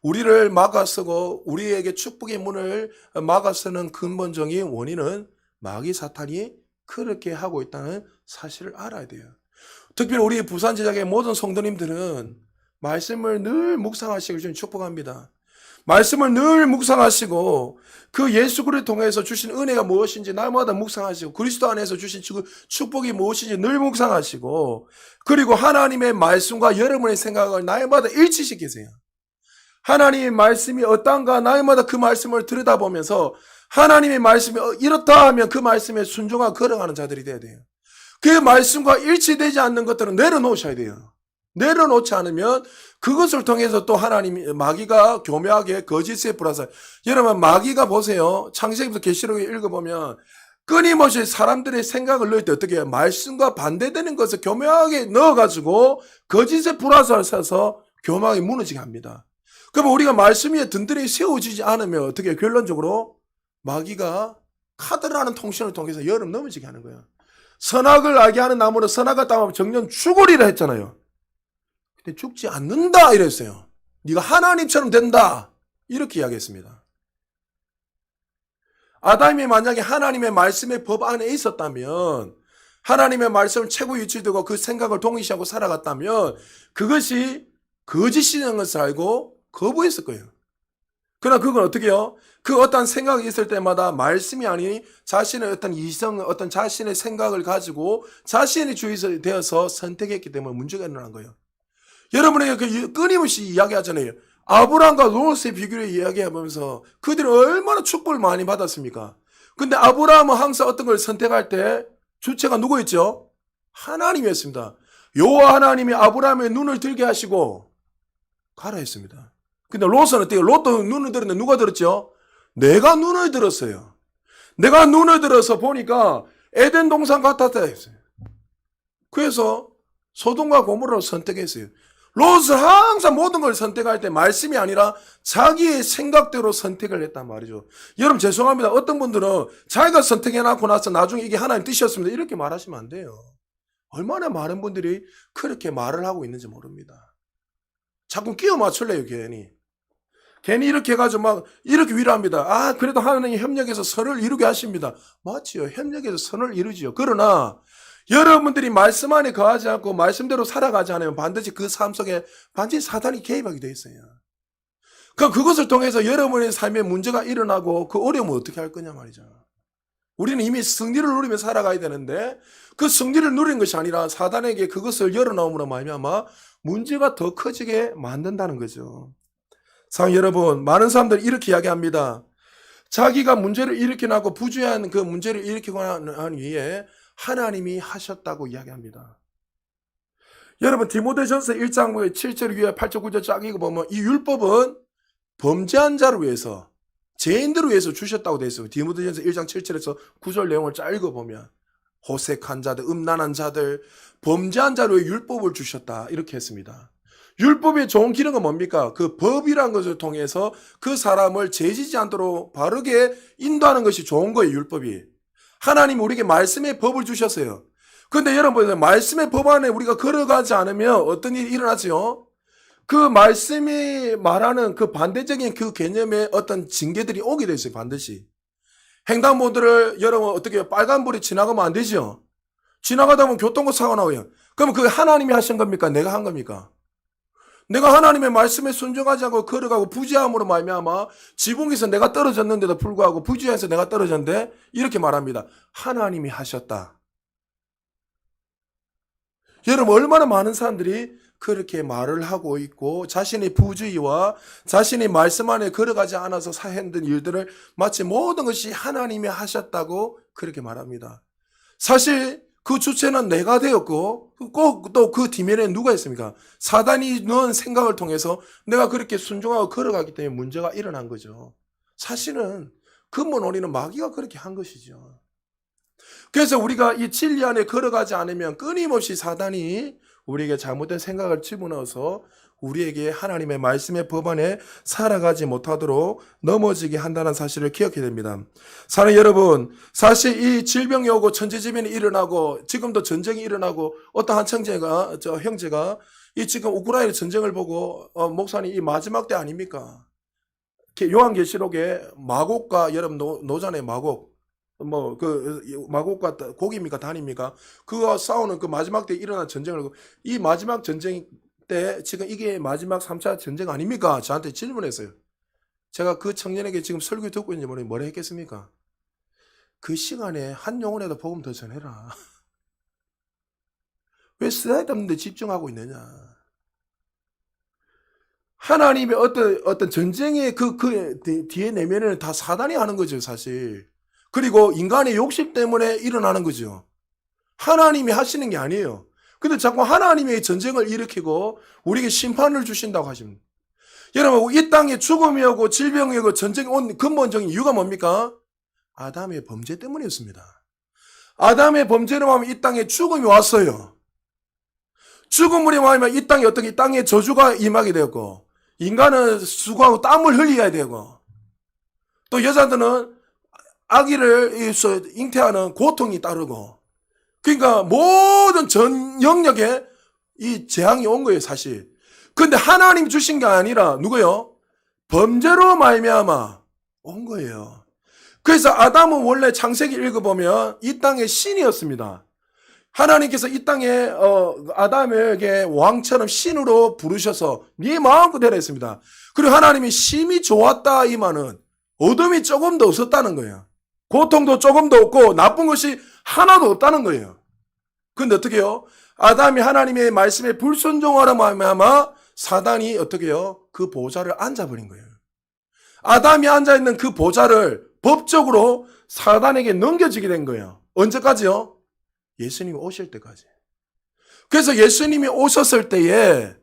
우리를 막아서고 우리에게 축복의 문을 막아서는 근본적인 원인은 마귀 사탄이 그렇게 하고 있다는 사실을 알아야 돼요. 특별히 우리 부산 제작의 모든 성도님들은 말씀을 늘 묵상하시길 주님 축복합니다. 말씀을 늘 묵상하시고 그 예수 그리스도를 통해서 주신 은혜가 무엇인지 날마다 묵상하시고 그리스도 안에서 주신 축복이 무엇인지 늘 묵상하시고 그리고 하나님의 말씀과 여러분의 생각을 날마다 일치시키세요. 하나님의 말씀이 어떤가 날마다 그 말씀을 들여다보면서 하나님의 말씀이 이렇다 하면 그 말씀에 순종하고 걸어가는 자들이 돼야 돼요. 그 말씀과 일치되지 않는 것들은 내려놓으셔야 돼요. 내려놓지 않으면 그것을 통해서 또 하나님이 마귀가 교묘하게 거짓에 불화살. 여러분 마귀가 보세요. 창세기부터 계시록에 읽어보면 끊임없이 사람들의 생각을 넣을 때 어떻게 해요? 말씀과 반대되는 것을 교묘하게 넣어가지고 거짓에 불화살을 쏴서 교묘하게 무너지게 합니다. 그러면 우리가 말씀 위에 든든히 세워지지 않으면 어떻게 해요? 결론적으로 마귀가 카드라는 통신을 통해서 여름 넘어지게 하는 거예요. 선악을 알게 하는 나무는 선악을 따면 정녕 죽으리라 했잖아요. 근데 죽지 않는다 이랬어요. 네가 하나님처럼 된다 이렇게 이야기했습니다. 아담이 만약에 하나님의 말씀의 법 안에 있었다면 하나님의 말씀을 최고 위치에 두고 그 생각을 동의시하고 살아갔다면 그것이 거짓이라는 것을 알고 거부했을 거예요. 그러나 그건 어떻게 해요? 그 어떤 생각이 있을 때마다 말씀이 아닌 자신의 어떤 이성, 어떤 자신의 생각을 가지고 자신의 주의에 되어서 선택했기 때문에 문제가 일어난 거예요. 여러분에게 그 끊임없이 이야기하잖아요. 아브라함과 롯의 비교를 이야기해보면서 그들이 얼마나 축복을 많이 받았습니까? 근데 아브라함은 항상 어떤 걸 선택할 때 주체가 누구였죠? 하나님이었습니다. 여호와 하나님이 아브라함의 눈을 들게 하시고 가라 했습니다. 근데 롯은 어때요? 롯도 눈을 들었는데 누가 들었죠? 내가 눈을 들었어요. 내가 눈을 들어서 보니까 에덴 동산 같았다 했어요. 그래서 소돔과 고모라를 선택했어요. 롯은 항상 모든 걸 선택할 때 말씀이 아니라 자기의 생각대로 선택을 했단 말이죠. 여러분 죄송합니다. 어떤 분들은 자기가 선택해놓고 나서 나중에 이게 하나님 뜻이었습니다. 이렇게 말하시면 안 돼요. 얼마나 많은 분들이 그렇게 말을 하고 있는지 모릅니다. 자꾸 끼워 맞출래요, 괜히 이렇게 해가지고 막 이렇게 위로합니다. 아, 그래도 하나님이 협력해서 선을 이루게 하십니다. 맞지요. 협력해서 선을 이루지요. 그러나 여러분들이 말씀 안에 거하지 않고 말씀대로 살아가지 않으면 반드시 그 삶 속에 반드시 사탄이 개입하게 돼 있어요. 그럼 그것을 통해서 여러분의 삶에 문제가 일어나고 그 어려움을 어떻게 할 거냐 말이죠. 우리는 이미 승리를 누리며 살아가야 되는데 그 승리를 누리는 것이 아니라 사단에게 그것을 열어놓음으로 말미암아 문제가 더 커지게 만든다는 거죠. 사랑 여러분, 많은 사람들이 이렇게 이야기합니다. 자기가 문제를 일으켜나고 부주의한 그 문제를 일으키고 난 위에 하나님이 하셨다고 이야기합니다. 여러분 디모데전서 1장 7절 위에 8절 9절 쫙 읽어보면 이 율법은 범죄한 자를 위해서 죄인들을 위해서 주셨다고 되어 있어요. 디모데전서 1장 7절에서 9절 내용을 쫙 읽어보면 호색한 자들, 음란한 자들, 범죄한 자를 위해 율법을 주셨다 이렇게 했습니다. 율법의 좋은 기능은 뭡니까? 그 법이라는 것을 통해서 그 사람을 죄지지 않도록 바르게 인도하는 것이 좋은 거예요, 율법이. 하나님 우리에게 말씀의 법을 주셨어요. 그런데 여러분, 말씀의 법 안에 우리가 걸어가지 않으면 어떤 일이 일어나죠? 그 말씀이 말하는 그 반대적인 그 개념의 어떤 징계들이 오게 돼 있어요, 반드시. 횡단보도를 여러분 어떻게 빨간불이 지나가면 안 되죠? 지나가다 보면 교통사고 사고 나와요. 그럼 그게 하나님이 하신 겁니까? 내가 한 겁니까? 내가 하나님의 말씀에 순종하지 않고 걸어가고 부지함으로 말미암아 지붕에서 내가 떨어졌는데도 불구하고 부지에서 내가 떨어졌는데 이렇게 말합니다. 하나님이 하셨다. 여러분 얼마나 많은 사람들이 그렇게 말을 하고 있고 자신의 부주의와 자신의 말씀 안에 걸어가지 않아서 사했던 일들을 마치 모든 것이 하나님이 하셨다고 그렇게 말합니다. 사실 그 주체는 내가 되었고 꼭 또 그 뒤면에 누가 있습니까? 사단이 넣은 생각을 통해서 내가 그렇게 순종하고 걸어가기 때문에 문제가 일어난 거죠. 사실은 근본 원인은 마귀가 그렇게 한 것이죠. 그래서 우리가 이 진리 안에 걸어가지 않으면 끊임없이 사단이 우리에게 잘못된 생각을 집어넣어서 우리에게 하나님의 말씀의 법 안에 살아가지 못하도록 넘어지게 한다는 사실을 기억해야 됩니다. 사랑하는 여러분, 사실 이 질병이 오고 천재지변이 일어나고 지금도 전쟁이 일어나고 어떤 한 형제가 이 지금 우크라이나 전쟁을 보고 목사님 이 마지막 때 아닙니까? 요한계시록에 마곡과 여러분 노잖아요, 마곡. 마곡과 곡입니까 단입니까? 그거 싸우는 그 마지막 때 일어난 전쟁을 이 마지막 전쟁 때 지금 이게 마지막 3차 전쟁 아닙니까? 저한테 질문했어요. 제가 그 청년에게 지금 설교 듣고 있는지 모르겠는데 뭐라 했겠습니까? 그 시간에 한 영혼에도 복음 더 전해라. 왜 쓰다듬는 데 집중하고 있느냐? 하나님의 어떤 전쟁의 그 뒤에 내면에는 다 사단이 하는 거죠, 사실. 그리고 인간의 욕심 때문에 일어나는 거죠. 하나님이 하시는 게 아니에요. 근데 자꾸 하나님의 전쟁을 일으키고 우리에게 심판을 주신다고 하십니다. 여러분, 이 땅에 죽음이 오고 질병이 오고 전쟁이 온 근본적인 이유가 뭡니까? 아담의 범죄 때문이었습니다. 아담의 범죄로 하면 이 땅에 죽음이 왔어요. 죽음으로 하면 이 땅에 어떻게 이 땅에 저주가 임하게 되었고 인간은 수고하고 땀을 흘려야 되고 또 여자들은 아기를 잉태하는 고통이 따르고 그러니까 모든 전 영역에 이 재앙이 온 거예요, 사실. 근데 하나님 주신 게 아니라 누구요? 범죄로 말미암아 온 거예요. 그래서 아담은 원래 창세기 읽어보면 이 땅의 신이었습니다. 하나님께서 이 땅에 아담에게 왕처럼 신으로 부르셔서 네 마음껏 했습니다. 그리고 하나님이 심히 좋았다 이 말은 어둠이 조금도 없었다는 거예요. 고통도 조금도 없고 나쁜 것이 하나도 없다는 거예요. 그런데 어떻게 해요? 아담이 하나님의 말씀에 불순종하라 말미암아 사단이 어떻게 해요? 그 보좌를 앉아버린 거예요. 아담이 앉아있는 그 보좌를 법적으로 사단에게 넘겨지게 된 거예요. 언제까지요? 예수님이 오실 때까지. 그래서 예수님이 오셨을 때에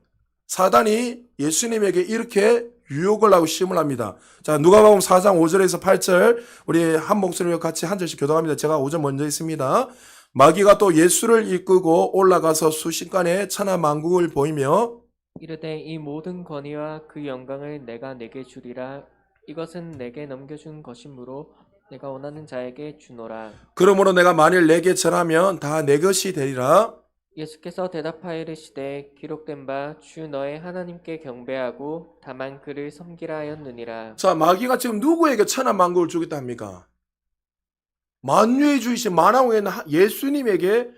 사단이 예수님에게 이렇게 유혹을 하고 시험을 합니다. 자, 누가복음 4장 5절에서 8절 우리 한 목소리로 같이 한 절씩 교독합니다. 제가 5절 먼저 있습니다. 마귀가 또 예수를 이끌고 올라가서 순식간에 천하 만국을 보이며 이르되 이 모든 권위와 그 영광을 내가 내게 주리라. 이것은 내게 넘겨준 것이므로 내가 원하는 자에게 주노라. 그러므로 내가 만일 내게 전하면 다 내 것이 되리라. 예수께서 대답하여 이르시되 기록된 바 주 너의 하나님께 경배하고 다만 그를 섬기라 하였느니라. 자, 마귀가 지금 누구에게 천하 만국을 주겠다 합니까? 만유의 주이신 만왕의 예수님에게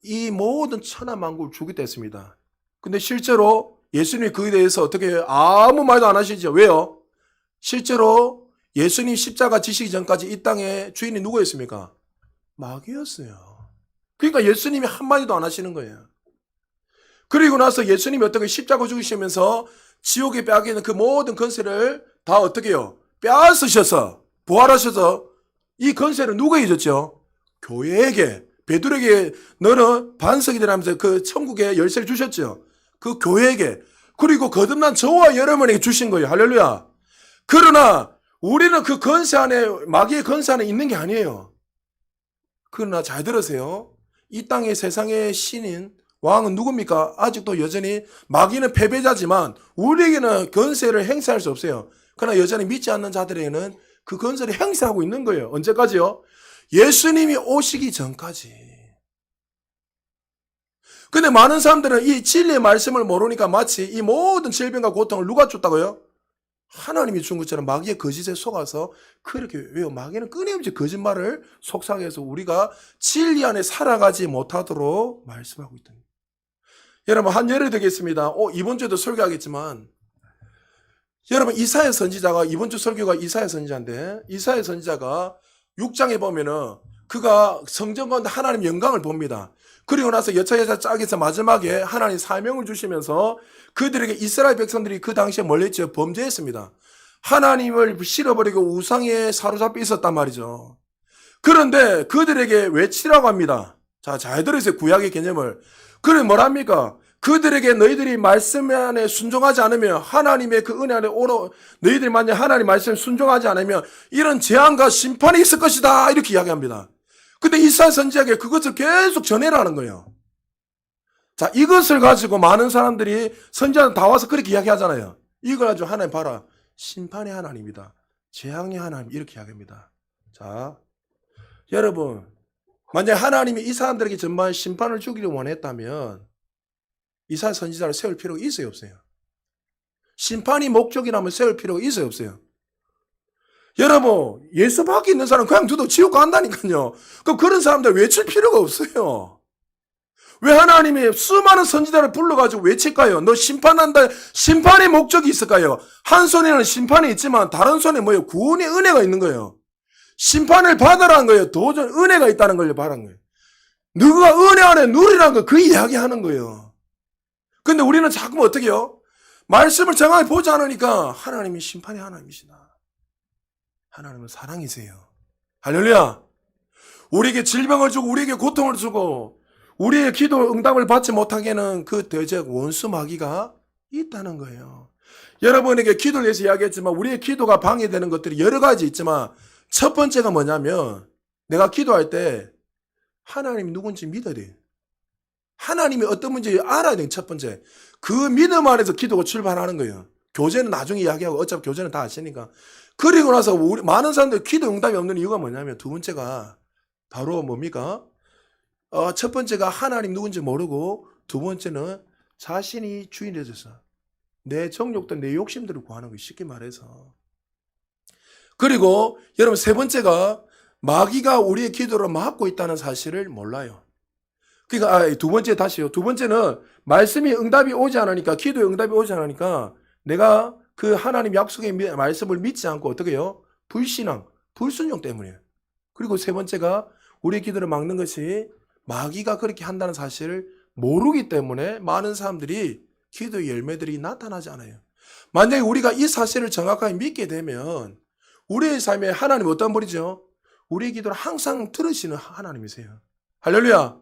이 모든 천하 만국을 주겠다 했습니다. 근데 실제로 예수님이 그에 대해서 어떻게 해요? 아무 말도 안 하시죠. 왜요? 실제로 예수님 십자가 지시기 전까지 이 땅의 주인이 누구였습니까? 마귀였어요. 그러니까 예수님이 한마디도 안 하시는 거예요. 그리고 나서 예수님이 어떻게 십자가 죽으시면서 지옥에 빼앗기는 그 모든 권세를 다 어떻게 해요? 빼앗으셔서 부활하셔서 이 권세를 누구에게 줬죠? 교회에게, 베드로에게 너는 반석이 되라면서 그 천국의 열쇠를 주셨죠. 그 교회에게, 그리고 거듭난 저와 여러분에게 주신 거예요. 할렐루야. 그러나 우리는 그 권세 안에, 마귀의 권세 안에 있는 게 아니에요. 그러나 잘 들으세요. 이 땅의 세상의 신인 왕은 누굽니까? 아직도 여전히 마귀는 패배자지만 우리에게는 권세를 행사할 수 없어요. 그러나 여전히 믿지 않는 자들에게는 그 권세를 행사하고 있는 거예요. 언제까지요? 예수님이 오시기 전까지. 근데 많은 사람들은 이 진리의 말씀을 모르니까 마치 이 모든 질병과 고통을 누가 줬다고요? 하나님이 준 것처럼 마귀의 거짓에 속아서 그렇게 왜요? 마귀는 끊임없이 거짓말을 속삭여서 우리가 진리 안에 살아가지 못하도록 말씀하고 있다. 여러분 한 예를 들겠습니다. 이번 주에도 설교하겠지만 여러분 이사야 선지자가 이번 주 설교가 이사야 선지자인데 이사야 선지자가 6장에 보면은 그가 성전 가운데 하나님 영광을 봅니다. 그리고 나서 여차여차 짝에서 마지막에 하나님 사명을 주시면서 그들에게 이스라엘 백성들이 그 당시에 몰렸죠. 범죄했습니다. 하나님을 실어버리고 우상에 사로잡혀 있었단 말이죠. 그런데 그들에게 외치라고 합니다. 자, 잘 들으세요. 구약의 개념을. 그래 뭐랍니까? 그들에게 너희들이 말씀 안에 순종하지 않으면 하나님의 그 은혜 안에 너희들이 만약 하나님 말씀에 순종하지 않으면 이런 재앙과 심판이 있을 것이다. 이렇게 이야기합니다. 근데 이사야 선지자에게 그것을 계속 전해라는 거예요. 자, 이것을 가지고 많은 사람들이 선지자는 다 와서 그렇게 이야기하잖아요. 이걸 가지고 하나님 봐라. 심판의 하나님이다. 재앙의 하나님 이렇게 이야기합니다. 자, 여러분 만약 하나님이 이 사람들에게 정말 심판을 주기를 원했다면 이사야 선지자를 세울 필요가 있어요, 없어요? 심판이 목적이라면 세울 필요가 있어요, 없어요? 여러분, 예수 밖에 있는 사람 그냥 두고 지옥 간다니까요. 그럼 그런 사람들 외칠 필요가 없어요. 왜 하나님이 수많은 선지자를 불러가지고 외칠까요? 너 심판한다, 심판의 목적이 있을까요? 한 손에는 심판이 있지만 다른 손에 뭐예요? 구원의 은혜가 있는 거예요. 심판을 받으라는 거예요. 도저히 은혜가 있다는 걸 바라는 거예요. 누가 은혜 안에 누리라는 거 그 이야기 하는 거예요. 근데 우리는 자꾸 어떻게 해요? 말씀을 정확히 보지 않으니까 하나님이 심판의 하나님이시다. 하나님은 사랑이세요. 할렐루야. 우리에게 질병을 주고 우리에게 고통을 주고 우리의 기도 응답을 받지 못하게는 그 대적 원수 마귀가 있다는 거예요. 여러분에게 기도를 위해서 이야기했지만 우리의 기도가 방해되는 것들이 여러 가지 있지만 첫 번째가 뭐냐면 내가 기도할 때 하나님이 누군지 믿어야 돼요. 하나님이 어떤 문제인지 알아야 돼요. 첫 번째. 그 믿음 안에서 기도가 출발하는 거예요. 교제는 나중에 이야기하고 어차피 교제는 다 아시니까. 그리고 나서 우리 많은 사람들 기도 응답이 없는 이유가 뭐냐면 두 번째가 바로 뭡니까? 첫 번째가 하나님 누군지 모르고 두 번째는 자신이 주인이 되어서 내 정욕들 내 욕심들을 구하는 거예요. 쉽게 말해서. 그리고 여러분 세 번째가 마귀가 우리의 기도를 막고 있다는 사실을 몰라요. 그러니까 두 번째 다시요. 두 번째는 말씀이 응답이 오지 않으니까 기도의 응답이 오지 않으니까 내가 그 하나님 약속의 말씀을 믿지 않고 어떻게 해요? 불신앙, 불순종 때문이에요. 그리고 세 번째가 우리의 기도를 막는 것이 마귀가 그렇게 한다는 사실을 모르기 때문에 많은 사람들이 기도의 열매들이 나타나지 않아요. 만약에 우리가 이 사실을 정확하게 믿게 되면 우리의 삶에 하나님 어떤 분이죠? 우리의 기도를 항상 들으시는 하나님이세요. 할렐루야.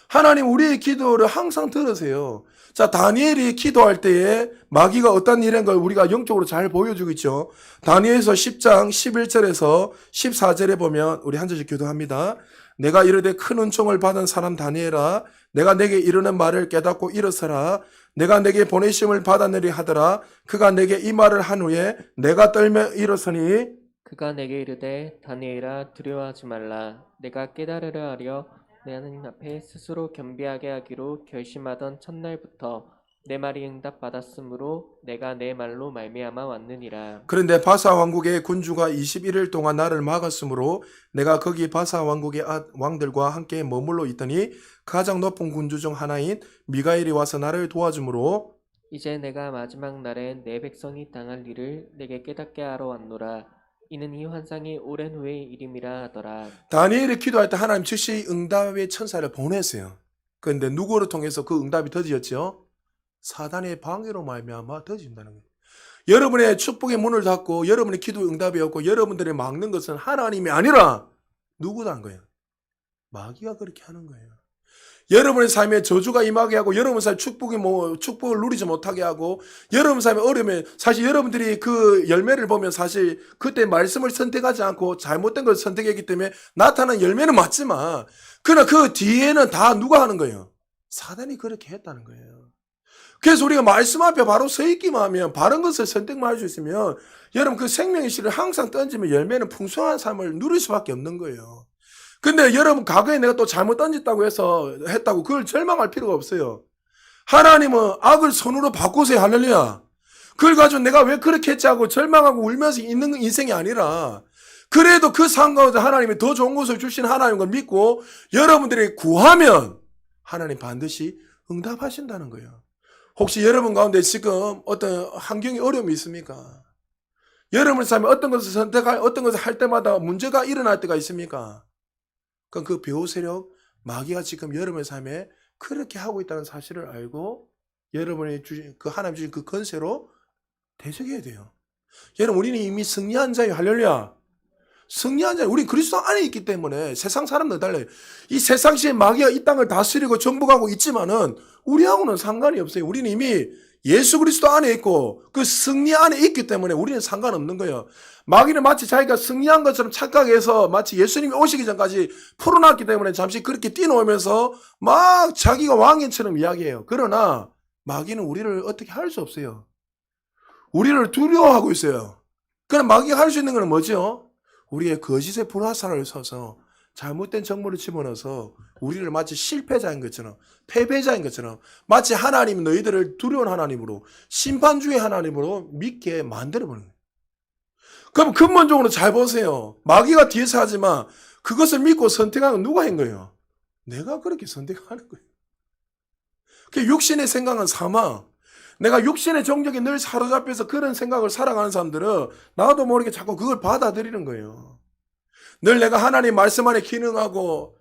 하나님 우리의 기도를 항상 들으세요. 자, 다니엘이 기도할 때에 마귀가 어떤 일인 걸 우리가 영적으로 잘 보여주고 있죠. 다니엘서 10장 11절에서 14절에 보면 우리 한 절씩 기도합니다. 내가 이르되 큰 은총을 받은 사람 다니엘아, 내가 내게 이르는 말을 깨닫고 일어서라. 내가 내게 보내심을 받았느니 하더라. 그가 내게 이 말을 한 후에 내가 떨며 일어서니 그가 내게 이르되 다니엘아 두려워하지 말라. 내가 깨달으려 하려 내 하나님 앞에 스스로 겸비하게 하기로 결심하던 첫날부터 내 말이 응답받았으므로 내가 내 말로 말미암아 왔느니라. 그런데 바사 왕국의 군주가 21일 동안 나를 막았으므로 내가 거기 바사 왕국의 왕들과 함께 머물러 있더니 가장 높은 군주 중 하나인 미가엘이 와서 나를 도와주므로 이제 내가 마지막 날에 내 백성이 당할 일을 내게 깨닫게 하러 왔노라. 이는 이 환상이 오랜 후의 일임이라 하더라. 다니엘이 기도할 때 하나님 즉시 응답의 천사를 보냈어요. 그런데 누구를 통해서 그 응답이 더디었죠? 사단의 방해로 말미암아 더진다는 거예요. 여러분의 축복의 문을 닫고 여러분의 기도 응답이 없고 여러분들이 막는 것은 하나님이 아니라 누구다는 거예요. 마귀가 그렇게 하는 거예요. 여러분의 삶에 저주가 임하게 하고 여러분 삶 축복을 누리지 못하게 하고 여러분 삶에 어려우면 사실 여러분들이 그 열매를 보면 사실 그때 말씀을 선택하지 않고 잘못된 걸 선택했기 때문에 나타난 열매는 맞지만 그러나 그 뒤에는 다 누가 하는 거예요? 사단이 그렇게 했다는 거예요. 그래서 우리가 말씀 앞에 바로 서 있기만 하면 바른 것을 선택만 할 수 있으면 여러분 그 생명의 씨를 항상 던지면 열매는 풍성한 삶을 누릴 수밖에 없는 거예요. 근데 여러분 과거에 내가 또 잘못 던졌다고 해서 했다고 그걸 절망할 필요가 없어요. 하나님은 악을 선으로 바꾸세요. 할렐루야. 그걸 가지고 내가 왜 그렇게 했지 하고 절망하고 울면서 있는 인생이 아니라 그래도 그 상가운데 하나님이 더 좋은 것을 주신 하나님인 걸 믿고 여러분들이 구하면 하나님 반드시 응답하신다는 거예요. 혹시 여러분 가운데 지금 어떤 환경이 어려움이 있습니까? 여러분 삶에 어떤 것을 어떤 것을 할 때마다 문제가 일어날 때가 있습니까? 그럼 그 배후 세력, 마귀가 지금 여러분의 삶에 그렇게 하고 있다는 사실을 알고 여러분이 주신 그 하나님 주신 그 건세로 대적해야 돼요. 여러분 우리는 이미 승리한 자예요. 할렐루야. 승리한 자예요. 우리 그리스도 안에 있기 때문에 세상 사람들 달라요. 이 세상시에 마귀가 이 땅을 다스리고 정복하고 있지만은 우리하고는 상관이 없어요. 우리는 이미 예수 그리스도 안에 있고 그 승리 안에 있기 때문에 우리는 상관없는 거예요. 마귀는 마치 자기가 승리한 것처럼 착각해서 마치 예수님이 오시기 전까지 풀어놨기 때문에 잠시 그렇게 뛰어오면서 막 자기가 왕인처럼 이야기해요. 그러나 마귀는 우리를 어떻게 할 수 없어요. 우리를 두려워하고 있어요. 그럼 마귀가 할 수 있는 건 뭐죠? 우리의 거짓의 불화살을 써서 잘못된 정보를 집어넣어서 우리를 마치 실패자인 것처럼 패배자인 것처럼 마치 하나님 너희들을 두려운 하나님으로 심판주의 하나님으로 믿게 만들어버리는 거예요. 그럼 근본적으로 잘 보세요. 마귀가 뒤에서 하지만 그것을 믿고 선택한 건 누가 한 거예요? 내가 그렇게 선택하는 거예요. 그 육신의 생각은 사망. 내가 육신의 정적에 늘 사로잡혀서 그런 생각을 살아가는 사람들은 나도 모르게 자꾸 그걸 받아들이는 거예요. 늘 내가 하나님 말씀 안에 기능하고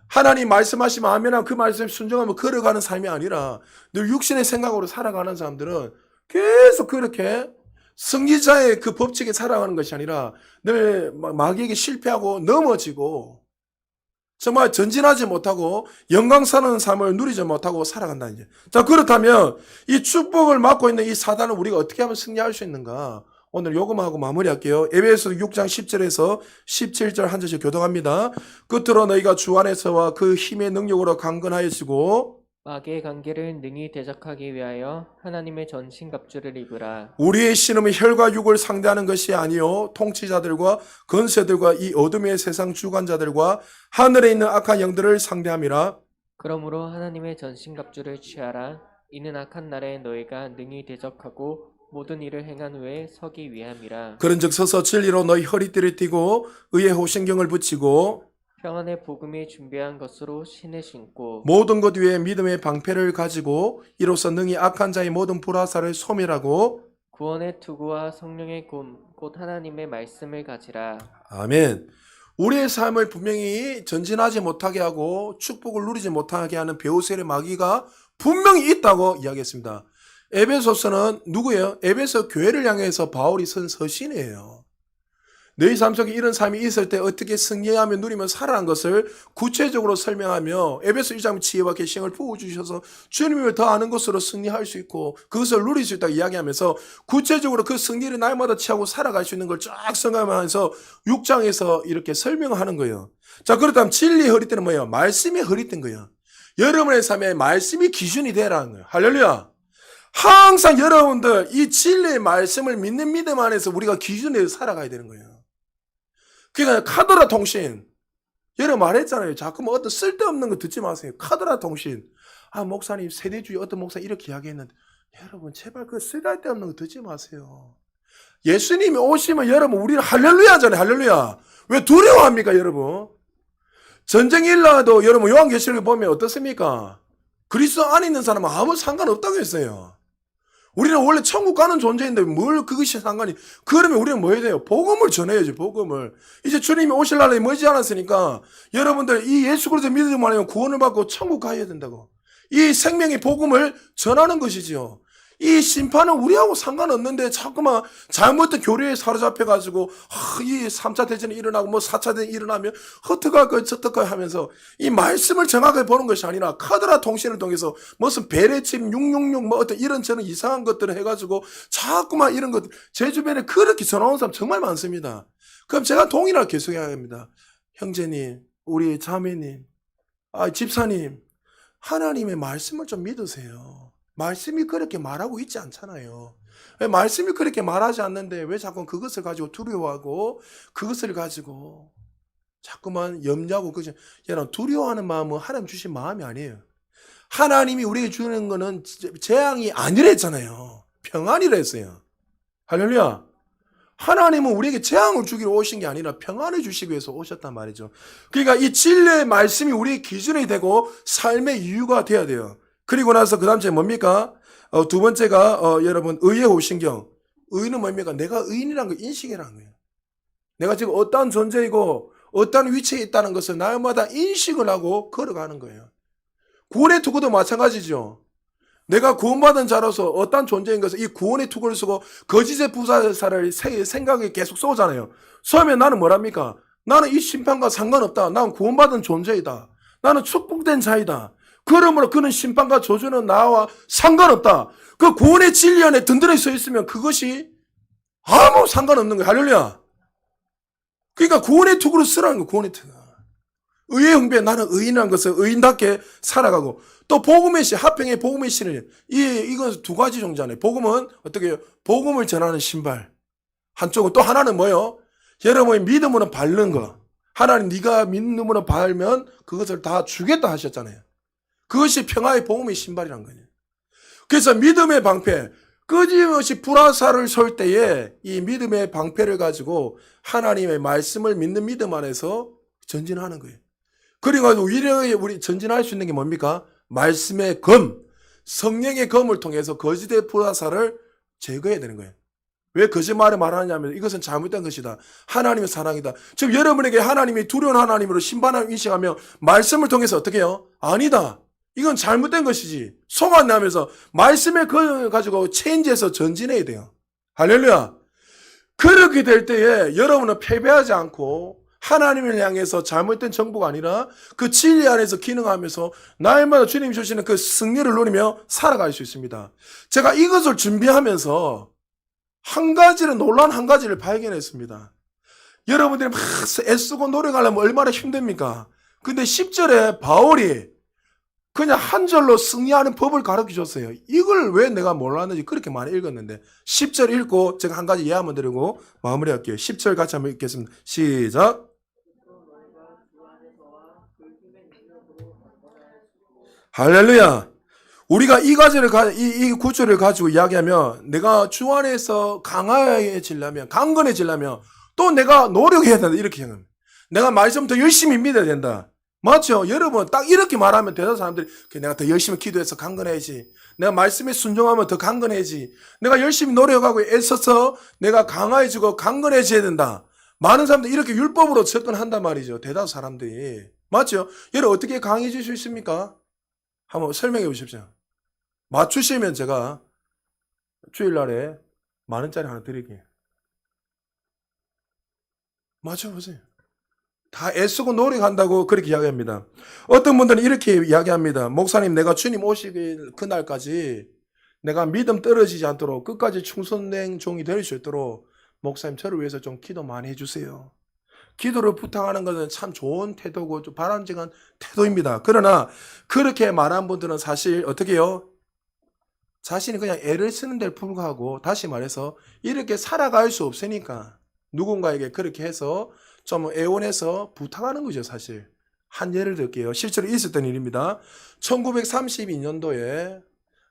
하나님 말씀하시면 아멘하고 그 말씀에 순종하면 걸어가는 삶이 아니라 늘 육신의 생각으로 살아가는 사람들은 계속 그렇게 승리자의 그 법칙에 살아가는 것이 아니라 늘 마귀에게 실패하고 넘어지고 정말 전진하지 못하고 영광스러운 삶을 누리지 못하고 살아간다는 거예요. 자, 그렇다면 이 축복을 맡고 있는 이 사단을 우리가 어떻게 하면 승리할 수 있는가? 오늘 요것만 하고 마무리할게요. 에베소 6장 10절에서 17절 한 절씩 교독합니다. 끝으로 너희가 주 안에서와 그 힘의 능력으로 강건하여지고 마귀의 관계를 능히 대적하기 위하여 하나님의 전신갑주를 입으라. 우리의 신음은 혈과 육을 상대하는 것이 아니요 통치자들과 건세들과 이 어둠의 세상 주관자들과 하늘에 있는 악한 영들을 상대함이라. 그러므로 하나님의 전신갑주를 취하라. 이는 악한 날에 너희가 능히 대적하고 모든 일을 행한 후에 서기 위함이라. 그런즉 서서 진리로 너희 허리띠를 띠고 의의 호신경을 붙이고 평안의 복음이 준비한 것으로 신을 신고 모든 것 위에 믿음의 방패를 가지고 이로써 능히 악한 자의 모든 불화살을 소멸하고 구원의 투구와 성령의 곶 곧 하나님의 말씀을 가지라. 아멘. 우리의 삶을 분명히 전진하지 못하게 하고 축복을 누리지 못하게 하는 배후세의 마귀가 분명히 있다고 이야기했습니다. 에베소서는 누구예요? 에베소 교회를 향해서 바울이 쓴 서신이에요. 너희 삶 속에 이런 삶이 있을 때 어떻게 승리하며 누리며 살아가는 것을 구체적으로 설명하며 에베소 1장 지혜와 계시를 부어주셔서 주님을 더 아는 것으로 승리할 수 있고 그것을 누릴 수 있다고 이야기하면서 구체적으로 그 승리를 날마다 취하고 살아갈 수 있는 걸 쫙 성감하면서 6장에서 이렇게 설명하는 거예요. 자, 그렇다면 진리의 허리띠는 뭐예요? 말씀이 허리띠인 거예요. 여러분의 삶에 말씀이 기준이 되라는 거예요. 할렐루야. 항상 여러분들 이 진리의 말씀을 믿는 믿음 안에서 우리가 기준에서 살아가야 되는 거예요. 그러니까 카더라 통신. 여러분 말했잖아요. 자꾸 뭐 어떤 쓸데없는 거 듣지 마세요. 카더라 통신. 아, 목사님 세대주의 어떤 목사 이렇게 이야기했는데 여러분 제발 그 쓸데없는 거 듣지 마세요. 예수님이 오시면 여러분 우리는 할렐루야 하잖아요. 할렐루야. 왜 두려워합니까 여러분? 전쟁이 일어나도 여러분 요한계시록에 보면 어떻습니까? 그리스도 안에 있는 사람은 아무 상관없다고 했어요. 우리는 원래 천국 가는 존재인데 뭘 그것이 상관이. 그러면 우리는 뭐 해야 돼요? 복음을 전해야지. 복음을. 이제 주님이 오실 날이 머지 않았으니까 여러분들 이 예수 그리스도 믿음만 하면 구원을 받고 천국 가야 된다고. 이 생명의 복음을 전하는 것이지요. 이 심판은 우리하고 상관없는데 자꾸만 잘못된 교리에 사로잡혀가지고 이 3차 대전이 일어나고 뭐 4차 대전이 일어나면 어떡할 거야 저떡할 하면서 이 말씀을 정확하게 보는 것이 아니라 카드라 통신을 통해서 무슨 베레칩 666 뭐 어떤 이런 저런 이상한 것들을 해가지고 자꾸만 이런 것 제 주변에 그렇게 전화 온 사람 정말 많습니다. 그럼 제가 동일하게 계속해야 합니다. 형제님, 우리 자매님, 집사님, 하나님의 말씀을 좀 믿으세요. 말씀이 그렇게 말하고 있지 않잖아요. 왜 말씀이 그렇게 말하지 않는데 왜 자꾸 그것을 가지고 두려워하고 그것을 가지고 자꾸만 염려하고 그죠? 여러분 두려워하는 마음은 하나님 주신 마음이 아니에요. 하나님이 우리에게 주는 거는 재앙이 아니랬잖아요. 평안이라 했어요. 할렐루야. 하나님은 우리에게 재앙을 주기로 오신 게 아니라 평안을 주시기 위해서 오셨단 말이죠. 그러니까 이 진리의 말씀이 우리의 기준이 되고 삶의 이유가 돼야 돼요. 그리고 나서 그 다음 째 뭡니까? 두 번째가 여러분 의의 호신경. 의는 뭡니까? 내가 의인이라는 걸 인식이라는 거예요. 내가 지금 어떠한 존재이고 어떠한 위치에 있다는 것을 날마다 인식을 하고 걸어가는 거예요. 구원의 투구도 마찬가지죠. 내가 구원받은 자로서 어떤 존재인 것을 이 구원의 투구를 쓰고 거짓의 부사사를 생각에 계속 쏘잖아요. 쏘면 나는 뭐랍니까? 나는 이 심판과 상관없다. 나는 구원받은 존재이다. 나는 축복된 자이다. 그러므로 그는 심판과 저주는 나와 상관없다. 그 구원의 진리 안에 든든히 서 있으면 그것이 아무 상관없는 거예요. 할렐루야. 그러니까 구원의 투구를 쓰라는 거예요. 구원의 투구. 의의 흥배 나는 의인이라는 것을 의인답게 살아가고 또 복음의 신 하평의 복음의 신을 이건 두 가지 종자네. 복음은 어떻게 해요? 복음을 전하는 신발 한쪽은 또 하나는 뭐요? 여러분의 믿음으로 밟는 거. 하나님 네가 믿음으로 밟으면 그것을 다 주겠다 하셨잖아요. 그것이 평화의 복음의 신발이란 거예요. 그래서 믿음의 방패 끊임없이 불화살을 쏠 때에 이 믿음의 방패를 가지고 하나님의 말씀을 믿는 믿음 안에서 전진하는 거예요. 그리고 위력에 우리 전진할 수 있는 게 뭡니까? 말씀의 검, 성령의 검을 통해서 거짓의 불화살을 제거해야 되는 거예요. 왜 거짓말을 말하냐면 이것은 잘못된 것이다. 하나님의 사랑이다. 지금 여러분에게 하나님이 두려운 하나님으로 신방을 인식하며 말씀을 통해서 어떻게 해요? 아니다. 이건 잘못된 것이지. 속 안 나면서 말씀의 검을 가지고 체인지해서 전진해야 돼요. 할렐루야. 그렇게 될 때에 여러분은 패배하지 않고 하나님을 향해서 잘못된 정보가 아니라 그 진리 안에서 기능하면서 날마다 주님이 주시는 그 승리를 누리며 살아갈 수 있습니다. 제가 이것을 준비하면서 놀란 한 가지를 발견했습니다. 여러분들이 막 애쓰고 노력하려면 얼마나 힘듭니까? 근데 10절에 바울이 그냥 한 절로 승리하는 법을 가르쳐 줬어요. 이걸 왜 내가 몰랐는지 그렇게 많이 읽었는데 10절 읽고 제가 한 가지 예화만 드리고 마무리할게요. 10절 같이 한번 읽겠습니다. 시작. 할렐루야. 우리가 이 가지를 이 구절을 가지고 이야기하면 내가 주 안에서 강해지려면 강건해지려면 또 내가 노력해야 된다 이렇게 생각합니다. 내가 말씀 더 열심히 믿어야 된다. 맞죠? 여러분 딱 이렇게 말하면 대다수 사람들이 내가 더 열심히 기도해서 강건해야지. 내가 말씀에 순종하면 더 강건해야지. 내가 열심히 노력하고 애써서 내가 강해지고 강건해져야 된다. 많은 사람들이 이렇게 율법으로 접근한단 말이죠. 대다수 사람들이. 맞죠? 여러분 어떻게 강해질 수 있습니까? 한번 설명해 보십시오. 맞추시면 제가 주일날에 10,000원짜리 하나 드릴게요. 맞춰보세요. 다 애쓰고 노력한다고 그렇게 이야기합니다. 어떤 분들은 이렇게 이야기합니다. 목사님 내가 주님 오시길 그날까지 내가 믿음 떨어지지 않도록 끝까지 충성된 종이 될 수 있도록 목사님 저를 위해서 좀 기도 많이 해주세요. 기도를 부탁하는 것은 참 좋은 태도고 좀 바람직한 태도입니다. 그러나 그렇게 말한 분들은 사실 어떻게 해요? 자신이 그냥 애를 쓰는 데 불구하고 다시 말해서 이렇게 살아갈 수 없으니까 누군가에게 그렇게 해서 좀 애원해서 부탁하는 거죠. 사실 한 예를 들게요. 실제로 있었던 일입니다. 1932년도에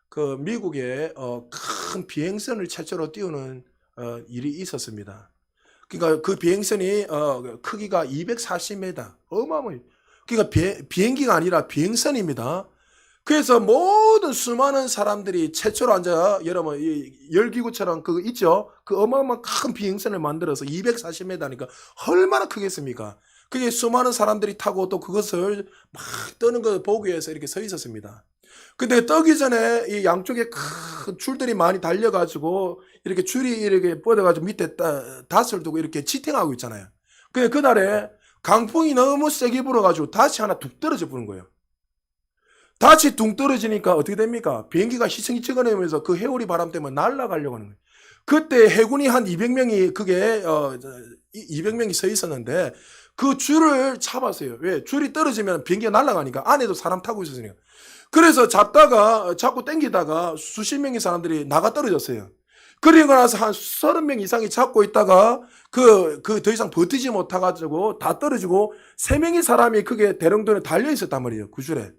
그 미국에 큰 비행선을 최초로 띄우는 일이 있었습니다. 그러니까 그 비행선이 크기가 240m 어마어마해요. 그러니까 비행기가 아니라 비행선입니다. 그래서 모든 수많은 사람들이 최초로 앉아 여러분 열기구처럼 그거 있죠? 그 어마어마한 큰 비행선을 만들어서 240m니까 얼마나 크겠습니까? 그게 수많은 사람들이 타고 또 그것을 막 떠는 걸 보기 위해서 이렇게 서 있었습니다. 근데 떠기 전에 이 양쪽에 큰 줄들이 많이 달려가지고 이렇게 줄이 이렇게 뻗어가지고 밑에 닷을 두고 이렇게 지탱하고 있잖아요. 근데 그날에 강풍이 너무 세게 불어가지고 닷이 하나 뚝 떨어져 버린 거예요. 닷이 둥 떨어지니까 어떻게 됩니까? 비행기가 희생이 찍어내면서 그 해오리 바람 때문에 날아가려고 하는 거예요. 그때 해군이 한 200명이 200명이 서 있었는데 그 줄을 잡았어요. 왜? 줄이 떨어지면 비행기가 날아가니까 안에도 사람 타고 있었으니까. 그래서 잡다가 자꾸 당기다가 수십 명의 사람들이 나가 떨어졌어요. 그리고 나서 한 30명 이상이 잡고 있다가 더 이상 버티지 못해가지고 다 떨어지고 3명의 사람이 그게 대롱돈에 달려 있었단 말이에요. 구줄에.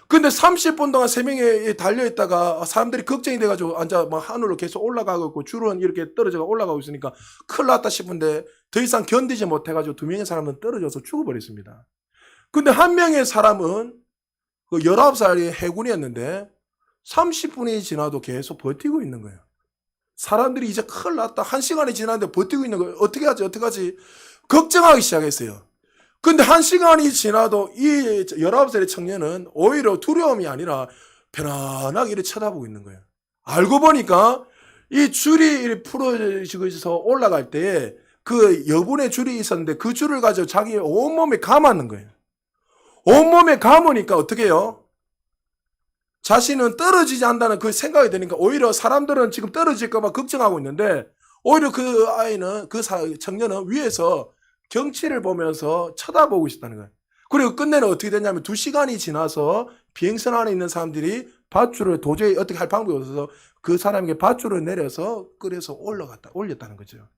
근데 30분 동안 3명이 달려 있다가 사람들이 걱정이 돼가지고 앉아 막 하늘로 계속 올라가고 있고 줄은 이렇게 떨어져가 올라가고 있으니까 큰일 났다 싶은데 더 이상 견디지 못해가지고 2명의 사람은 떨어져서 죽어버렸습니다. 근데 한 명의 사람은 그 19살의 해군이었는데 30분이 지나도 계속 버티고 있는 거예요. 사람들이 이제 큰일 났다. 1시간이 지났는데 버티고 있는 거예요. 어떻게 하지? 걱정하기 시작했어요. 근데 1시간이 지나도 이 19살의 청년은 오히려 두려움이 아니라 편안하게 이렇게 쳐다보고 있는 거예요. 알고 보니까 이 줄이 풀어지고서 올라갈 때 그 여분의 줄이 있었는데 그 줄을 가지고 자기 온몸에 감았는 거예요. 온몸에 감으니까 어떻게 해요? 자신은 떨어지지 않는다는 그 생각이 드니까 오히려 사람들은 지금 떨어질까봐 걱정하고 있는데 오히려 그 아이는 청년은 위에서 경치를 보면서 쳐다보고 있었다는 거예요. 그리고 끝내는 어떻게 됐냐면 2시간이 지나서 비행선 안에 있는 사람들이 밧줄을 도저히 어떻게 할 방법이 없어서 그 사람에게 밧줄을 내려서 끌어서 올렸다는 거죠.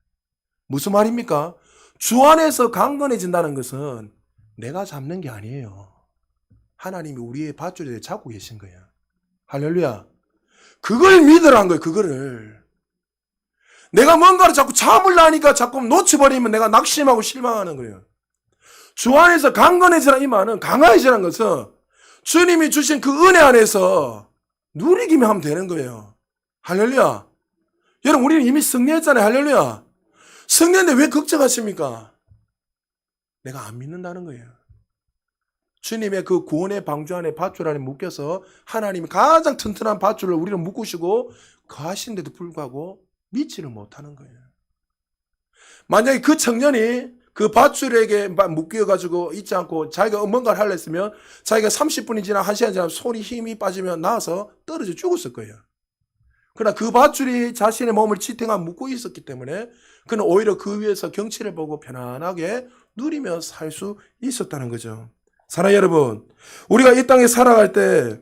무슨 말입니까? 주 안에서 강건해진다는 것은 내가 잡는 게 아니에요. 하나님이 우리의 밧줄에 잡고 계신 거예요. 할렐루야. 그걸 믿으라는 거예요. 그거를. 내가 뭔가를 자꾸 잡으려니까 자꾸 놓쳐버리면 내가 낙심하고 실망하는 거예요. 주 안에서 강건해지라 이 말은 강화해지라는 것은 주님이 주신 그 은혜 안에서 누리기만 하면 되는 거예요. 할렐루야. 여러분 우리는 이미 승리했잖아요. 할렐루야. 승리했는데 왜 걱정하십니까? 내가 안 믿는다는 거예요. 주님의 그 구원의 방주 안에 밧줄 안에 묶여서 하나님이 가장 튼튼한 밧줄을 우리를 묶으시고 거하시는데도 불구하고 믿지를 못하는 거예요. 만약에 그 청년이 그 밧줄에게 묶여가지고 있지 않고 자기가 뭔가를 하려 했으면 자기가 30분이 지나 1시간 지나 손이 힘이 빠지면 나와서 떨어져 죽었을 거예요. 그러나 그 밧줄이 자신의 몸을 지탱하고 묶고 있었기 때문에 그는 오히려 그 위에서 경치를 보고 편안하게 누리며 살 수 있었다는 거죠. 사랑하는 여러분, 우리가 이 땅에 살아갈 때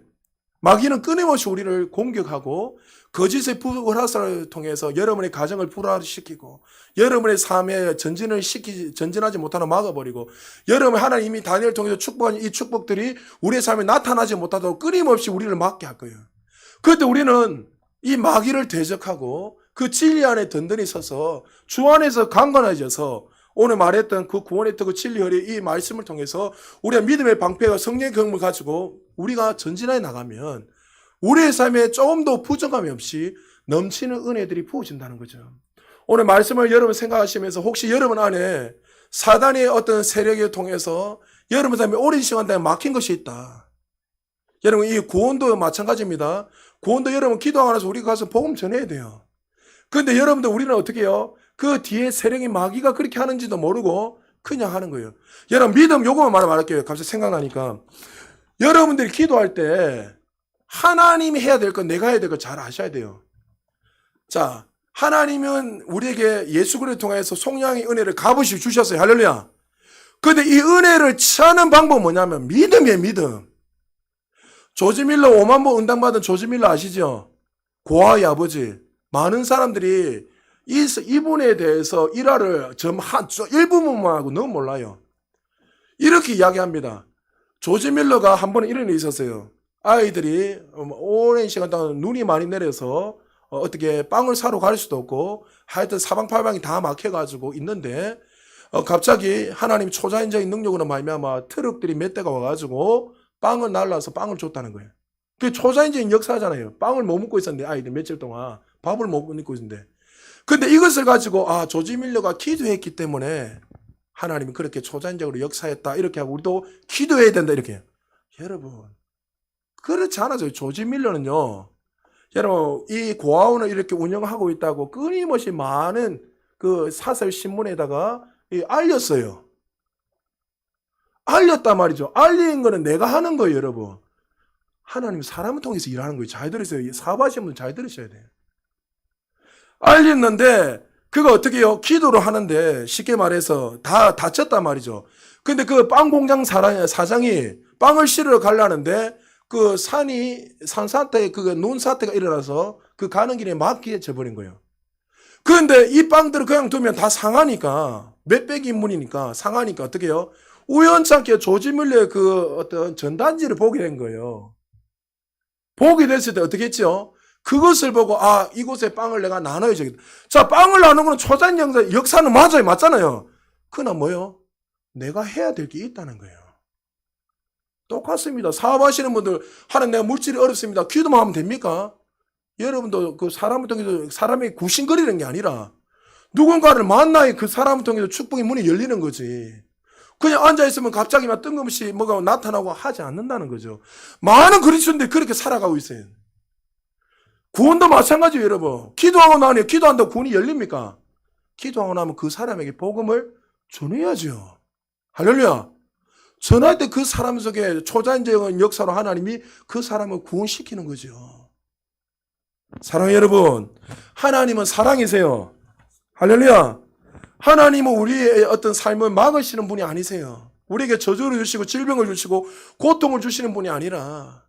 마귀는 끊임없이 우리를 공격하고 거짓의 불화살을 통해서 여러분의 가정을 불화시키고 여러분의 삶에 전진하지 못하는 막아버리고 여러분 하나님이 다니엘을 통해서 축복한 이 축복들이 우리의 삶에 나타나지 못하도록 끊임없이 우리를 막게 할 거예요. 그때 우리는 이 마귀를 대적하고 그 진리 안에 든든히 서서 주 안에서 강건해져서 오늘 말했던 그 구원의 그 진리의 이 말씀을 통해서 우리의 믿음의 방패와 성령의 경험을 가지고 우리가 전진해 나가면 우리의 삶에 조금 더 부족함이 없이 넘치는 은혜들이 부어진다는 거죠. 오늘 말씀을 여러분 생각하시면서 혹시 여러분 안에 사단의 어떤 세력에 통해서 여러분 삶에 오랜 시간 동안 막힌 것이 있다. 여러분 이 구원도 마찬가지입니다. 구원도 여러분 기도 안 해서 우리가 가서 복음 전해야 돼요. 그런데 여러분들 우리는 어떻게 해요? 그 뒤에 세력이 마귀가 그렇게 하는지도 모르고 그냥 하는 거예요. 여러분 믿음 요거만 말할게요. 갑자기 생각나니까. 여러분들이 기도할 때 하나님이 해야 될 건 내가 해야 될 걸 잘 아셔야 돼요. 자, 하나님은 우리에게 예수 그리스도를 통해서 속량의 은혜를 값없이 주셨어요. 할렐루야. 그런데 이 은혜를 취하는 방법은 뭐냐면 믿음이에요. 믿음. 조지 밀러 5만 번 은당받은 조지 밀러 아시죠? 고아의 아버지. 많은 사람들이 이분에 대해서 일화를 일부분만 하고 너무 몰라요. 이렇게 이야기합니다. 조지 밀러가 한 번은 이런 일이 있었어요. 아이들이 오랜 시간 동안 눈이 많이 내려서 어떻게 빵을 사러 갈 수도 없고 하여튼 사방팔방이 다 막혀가지고 있는데 갑자기 하나님 초자연적인 능력으로 말미암아 트럭들이 몇 대가 와가지고 빵을 날라서 빵을 줬다는 거예요. 그게 초자연적인 역사잖아요. 빵을 못 먹고 있었는데 아이들 며칠 동안 밥을 못 먹고 있는데 근데 이것을 가지고 조지 밀러가 기도했기 때문에 하나님이 그렇게 초자연적으로 역사했다 이렇게 하고 우리도 기도해야 된다 이렇게. 여러분 그렇지 않아요. 조지 밀러는요. 여러분 이 고아원을 이렇게 운영하고 있다고 끊임없이 많은 그 사설 신문에다가 알렸어요. 알렸단 말이죠. 알린 거는 내가 하는 거예요, 여러분. 하나님 사람을 통해서 일하는 거예요. 잘 들으세요. 사업하시는 분 잘 들으셔야 돼요. 알렸는데 그거 어떻게 해요? 기도를 하는데 쉽게 말해서 다 다쳤단 말이죠. 근데 그 빵 공장 사장이 빵을 실으러 가려는데 그 산사태, 그 눈사태가 일어나서 그 가는 길에 막히게 버린 거예요. 그런데 이 빵들을 그냥 두면 다 상하니까, 몇백 인분이니까 상하니까 어떻게 해요? 우연찮게 조지밀러의 그 어떤 전단지를 보게 된 거예요. 보게 됐을 때 어떻게 했죠? 그것을 보고, 아, 이곳에 빵을 내가 나눠야지. 자, 빵을 나누는 건 초자연 역사는 맞아요. 맞잖아요. 그러나 뭐요? 내가 해야 될 게 있다는 거예요. 똑같습니다. 사업하시는 분들, 하나님 내가 물질이 어렵습니다. 기도만 하면 됩니까? 여러분도 그 사람을 통해서 사람이 굽신거리는 게 아니라 누군가를 만나야 그 사람을 통해서 축복의 문이 열리는 거지. 그냥 앉아있으면 갑자기 막 뜬금없이 뭐가 나타나고 하지 않는다는 거죠. 많은 그리스도인들이 그렇게 살아가고 있어요. 구원도 마찬가지예요, 여러분. 기도하고 나니 기도한다고 구원이 열립니까? 기도하고 나면 그 사람에게 복음을 전해야죠. 할렐루야. 전할 때 그 사람 속에 초자연적인 역사로 하나님이 그 사람을 구원시키는 거죠. 사랑하는 여러분, 하나님은 사랑이세요. 할렐루야. 하나님은 우리의 어떤 삶을 막으시는 분이 아니세요. 우리에게 저주를 주시고 질병을 주시고 고통을 주시는 분이 아니라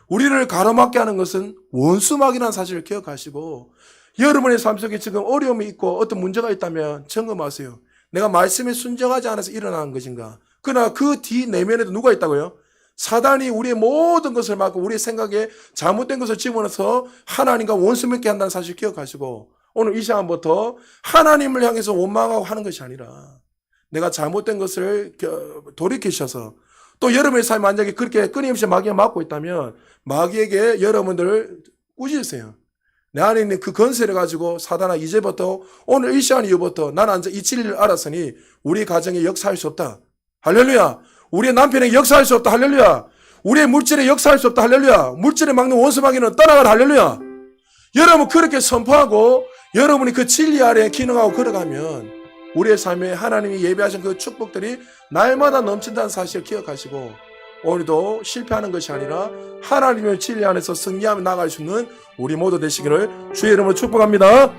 우리를 가로막게 하는 것은 원수막이라는 사실을 기억하시고, 여러분의 삶 속에 지금 어려움이 있고 어떤 문제가 있다면 점검하세요. 내가 말씀에 순종하지 않아서 일어나는 것인가? 그러나 그 뒤 내면에도 누가 있다고요? 사단이 우리의 모든 것을 막고 우리의 생각에 잘못된 것을 집어넣어서 하나님과 원수 맺게 한다는 사실을 기억하시고, 오늘 이 시간부터 하나님을 향해서 원망하고 하는 것이 아니라 내가 잘못된 것을 돌이키셔서, 또 여러분의 삶이 만약에 그렇게 끊임없이 마귀가 막고 있다면 마귀에게 여러분들을 꾸짖으세요. 내 안에 있는 그 건세를 가지고, 사단아, 이제부터 오늘 이 시간 이후부터 나는 이 진리를 알았으니 우리 가정에 역사할 수 없다. 할렐루야. 우리의 남편에게 역사할 수 없다. 할렐루야. 우리의 물질에 역사할 수 없다. 할렐루야. 물질에 막는 원수 마귀는 떠나가라. 할렐루야. 여러분 그렇게 선포하고 여러분이 그 진리 아래에 기능하고 걸어가면 우리의 삶에 하나님이 예배하신 그 축복들이 날마다 넘친다는 사실을 기억하시고, 오늘도 실패하는 것이 아니라 하나님의 진리 안에서 승리하며 나아갈 수 있는 우리 모두 되시기를 주의 이름으로 축복합니다.